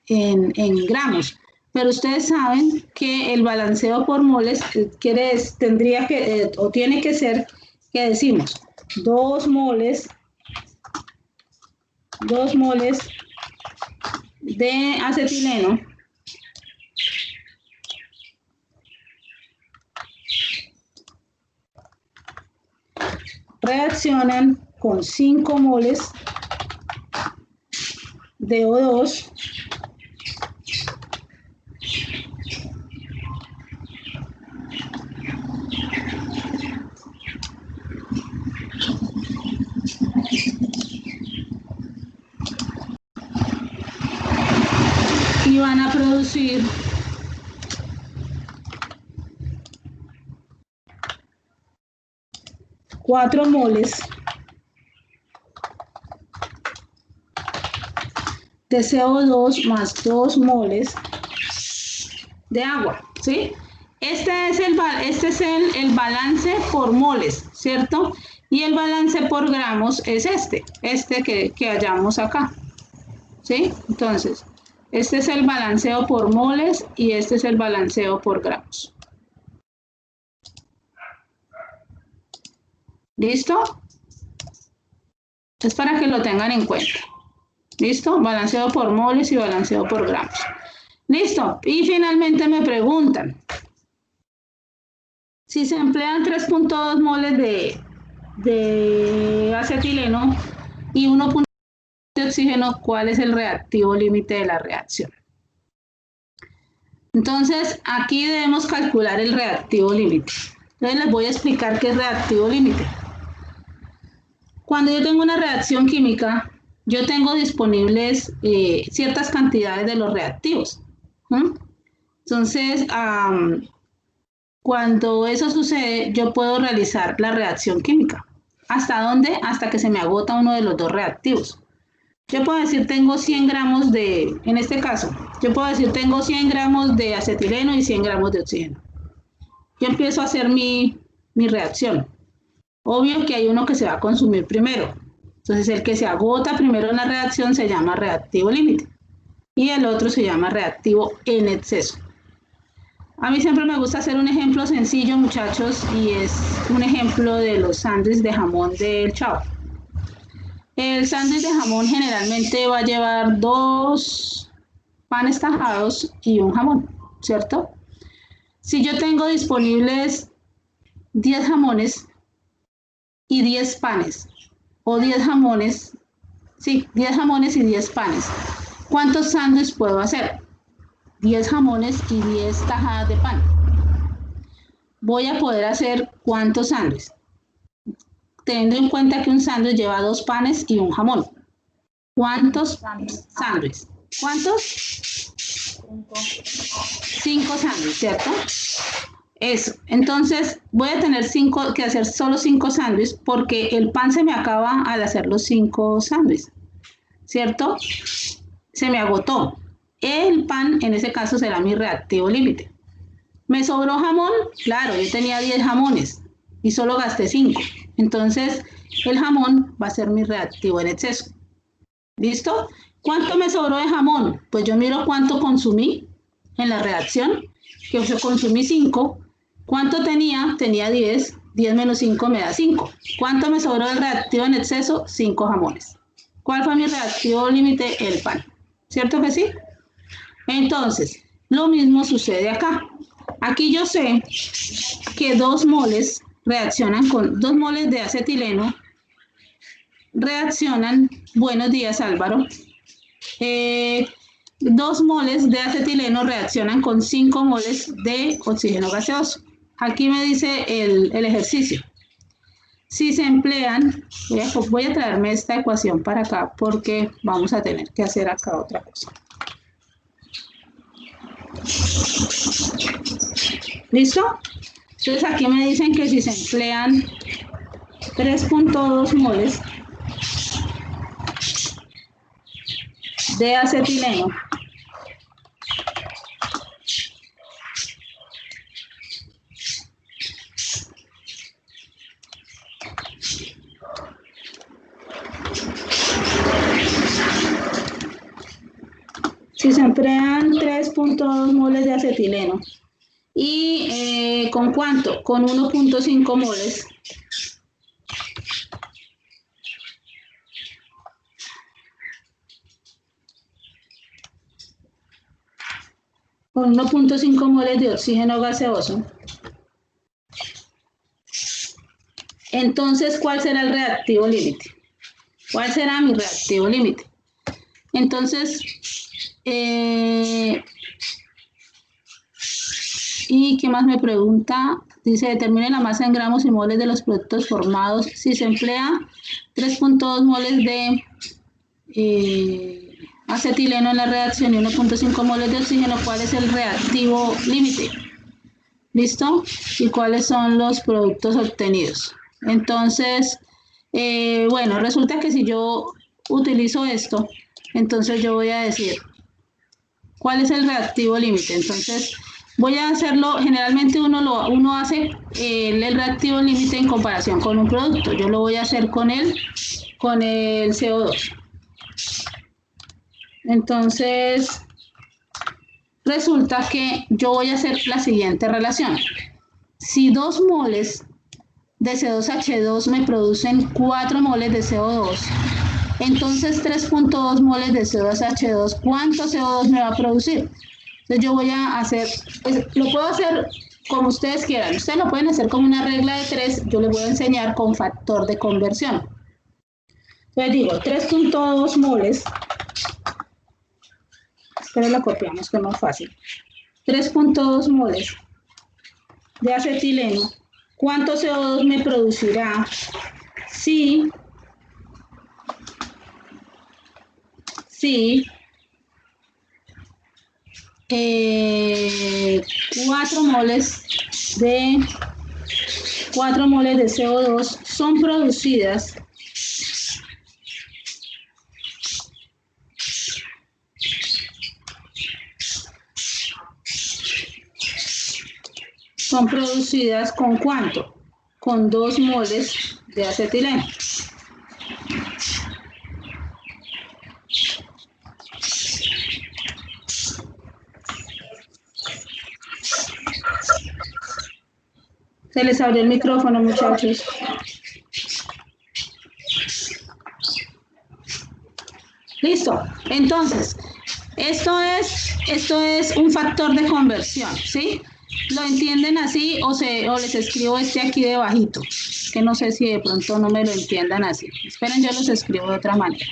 en gramos, pero ustedes saben que el balanceo por moles tendría que, o tiene que ser, que decimos, 2 moles de acetileno reaccionan con 5 moles de O2 y van a producir 4 moles de CO2 más 2 moles de agua, ¿sí? Este es el balance por moles, ¿cierto? Y el balance por gramos es este que hallamos acá, ¿sí? Entonces, este es el balanceo por moles y este es el balanceo por gramos. ¿Listo? Es para que lo tengan en cuenta. ¿Listo? Balanceo por moles y balanceo por gramos. ¿Listo? Y finalmente me preguntan, si se emplean 3.2 moles de acetileno y 1.2 de oxígeno, ¿cuál es el reactivo límite de la reacción? Entonces, aquí debemos calcular el reactivo límite. Entonces, les voy a explicar qué es reactivo límite. Cuando yo tengo una reacción química, yo tengo disponibles ciertas cantidades de los reactivos. Entonces, cuando eso sucede, yo puedo realizar la reacción química. ¿Hasta dónde? Hasta que se me agota uno de los dos reactivos. Yo puedo decir tengo 100 gramos en este caso, yo puedo decir tengo 100 gramos de acetileno y 100 gramos de oxígeno. Yo empiezo a hacer mi reacción. Obvio que hay uno que se va a consumir primero. Entonces el que se agota primero en la reacción se llama reactivo límite. Y el otro se llama reactivo en exceso. A mí siempre me gusta hacer un ejemplo sencillo, muchachos, y es un ejemplo de los sándwiches de jamón del Chao. El sándwich de jamón generalmente va a llevar 2 panes tajados y un jamón, ¿cierto? Si yo tengo disponibles 10 jamones y 10 panes, o 10 jamones, sí, 10 jamones y 10 panes, ¿cuántos sándwiches puedo hacer? 10 jamones y 10 tajadas de pan. Voy a poder hacer ¿cuántos sándwiches? Teniendo en cuenta que un sándwich lleva 2 panes y un jamón. ¿Cuántos sándwiches? ¿Cuántos? 5 sándwiches, ¿cierto? Eso. Entonces, voy a tener que hacer solo 5 sándwiches porque el pan se me acaba al hacer los 5 sándwiches, ¿cierto? Se me agotó. El pan, en ese caso, será mi reactivo límite. ¿Me sobró jamón? Claro, yo tenía 10 jamones y solo gasté 5. Entonces, el jamón va a ser mi reactivo en exceso. ¿Listo? ¿Cuánto me sobró de jamón? Pues yo miro cuánto consumí en la reacción, que yo consumí 5. ¿Cuánto tenía? Tenía 10. 10 menos 5 me da 5. ¿Cuánto me sobró del reactivo en exceso? 5 jamones. ¿Cuál fue mi reactivo límite? El pan. ¿Cierto que sí? Entonces, lo mismo sucede acá. Aquí yo sé que 2 moles reaccionan con 2 moles de acetileno, reaccionan, buenos días Álvaro, 2 moles de acetileno reaccionan con 5 moles de oxígeno gaseoso. Aquí me dice el ejercicio. Si se emplean, voy a traerme esta ecuación para acá porque vamos a tener que hacer acá otra cosa. ¿Listo? Entonces aquí me dicen que si se emplean 3.2 moles de acetileno si se emplean 3.2 moles de acetileno y ¿con cuánto? Con 1.5 moles con 1.5 moles de oxígeno gaseoso. Entonces, ¿cuál será el reactivo límite? ¿Cuál será mi reactivo límite? Entonces, ¿y qué más me pregunta? Dice, determine la masa en gramos y moles de los productos formados. Si se emplea 3.2 moles de acetileno en la reacción y 1.5 moles de oxígeno, ¿cuál es el reactivo límite? ¿Listo? ¿Y cuáles son los productos obtenidos? Entonces, bueno, resulta que si yo utilizo esto, entonces yo voy a decir, ¿cuál es el reactivo límite? Entonces, voy a hacerlo, generalmente uno hace el reactivo límite en comparación con un producto. Yo lo voy a hacer con el CO2. Entonces, resulta que yo voy a hacer la siguiente relación. Si 2 moles de C2H2 me producen 4 moles de CO2, entonces 3.2 moles de CO2H2, ¿cuánto CO2 me va a producir? Entonces yo voy a hacer, lo puedo hacer como ustedes quieran. Ustedes lo pueden hacer como una regla de 3, yo les voy a enseñar con factor de conversión. Entonces digo, 3.2 moles, pero lo copiamos que es más fácil. 3.2 moles de acetileno, ¿cuánto CO2 me producirá si 4 moles de CO2 son producidas ¿con cuánto? Con 2 moles de acetileno. Se les abrió el micrófono, muchachos. Listo. Entonces, esto es un factor de conversión, ¿sí? ¿Lo entienden así o les escribo aquí debajito? Que no sé si de pronto no me lo entiendan así. Esperen, yo los escribo de otra manera.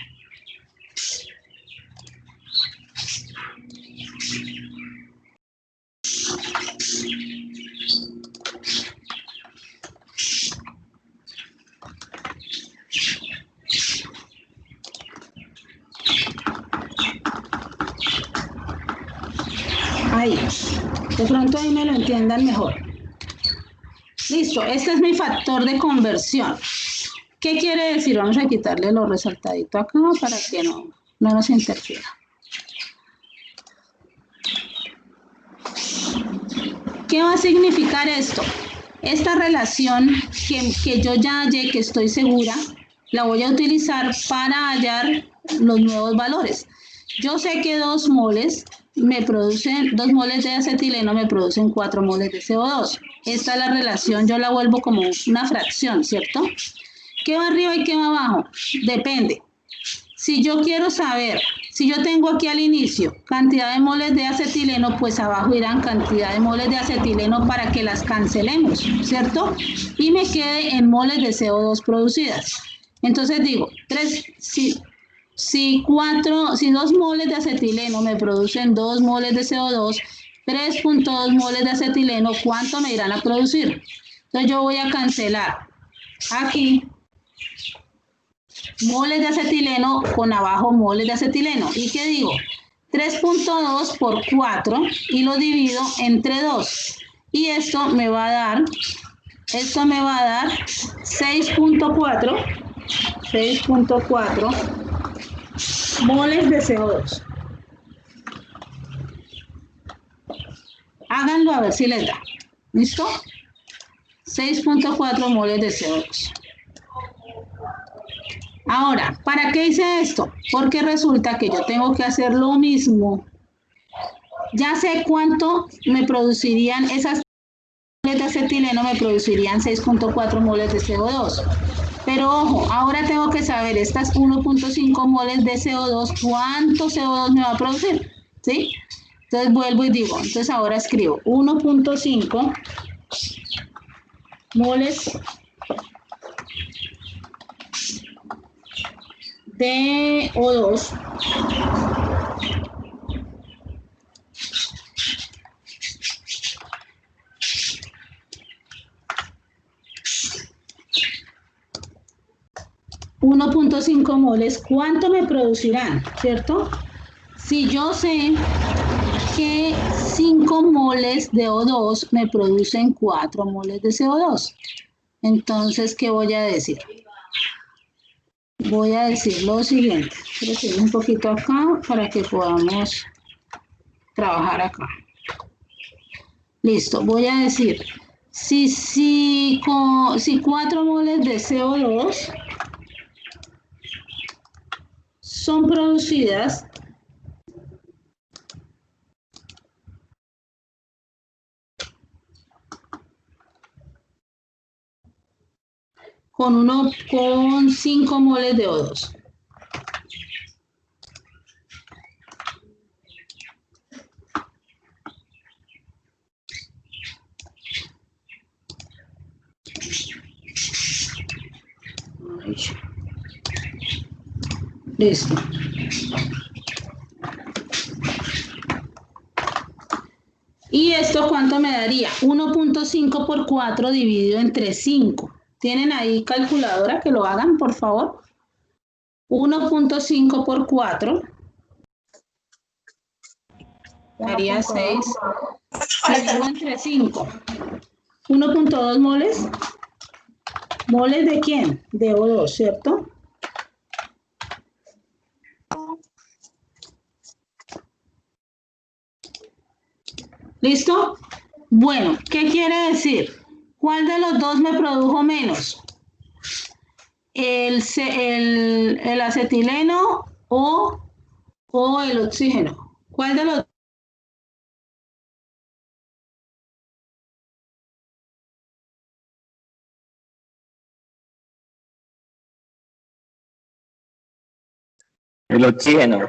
Ahí, de pronto ahí me lo entiendan mejor. Listo, este es mi factor de conversión. ¿Qué quiere decir? Vamos a quitarle lo resaltadito acá para que no nos interfiera. ¿Qué va a significar esto? Esta relación que yo ya hallé, que estoy segura, la voy a utilizar para hallar los nuevos valores. Yo sé que 2 moles de acetileno me producen 4 moles de CO2. Esta es la relación, yo la vuelvo como una fracción, ¿cierto? ¿Qué va arriba y qué va abajo? Depende. Si yo quiero saber, si yo tengo aquí al inicio cantidad de moles de acetileno, pues abajo irán cantidad de moles de acetileno para que las cancelemos, ¿cierto? Y me quede en moles de CO2 producidas. Entonces digo, si 2 moles de acetileno me producen 2 moles de CO2, 3.2 moles de acetileno, ¿cuánto me irán a producir? Entonces yo voy a cancelar aquí moles de acetileno con abajo moles de acetileno. ¿Y qué digo? 3.2 por 4 y lo divido entre 2. Y esto me va a dar 6.4 moles de CO2. Háganlo a ver si les da. ¿Listo? 6.4 moles de CO2. Ahora, ¿para qué hice esto? Porque resulta que yo tengo que hacer lo mismo. Ya sé cuánto me producirían esas moles de acetileno, me producirían 6.4 moles de CO2. Pero ojo, ahora tengo que saber estas 1.5 moles de CO2, ¿cuánto CO2 me va a producir? ¿Sí? Entonces vuelvo y digo, entonces ahora escribo 1.5 moles de O2 1.5 moles, ¿cuánto me producirán? ¿Cierto? Si yo sé que 5 moles de O2 me producen 4 moles de CO2, entonces, ¿qué voy a decir? Voy a decir lo siguiente. Quiero seguir un poquito acá para que podamos trabajar acá. Listo, voy a decir, si 4 moles de CO2 son producidas con 5 moles de O2. Listo. ¿Y esto cuánto me daría? 1.5 por 4 dividido entre 5. ¿Tienen ahí calculadora que lo hagan, por favor? 1.5 por 4 daría 6. Dividido entre 5. 1.2 moles. ¿Moles de quién? De O2, ¿cierto? ¿Listo? Bueno, ¿qué quiere decir? ¿Cuál de los dos me produjo menos? ¿El acetileno o el oxígeno? ¿Cuál de los El oxígeno.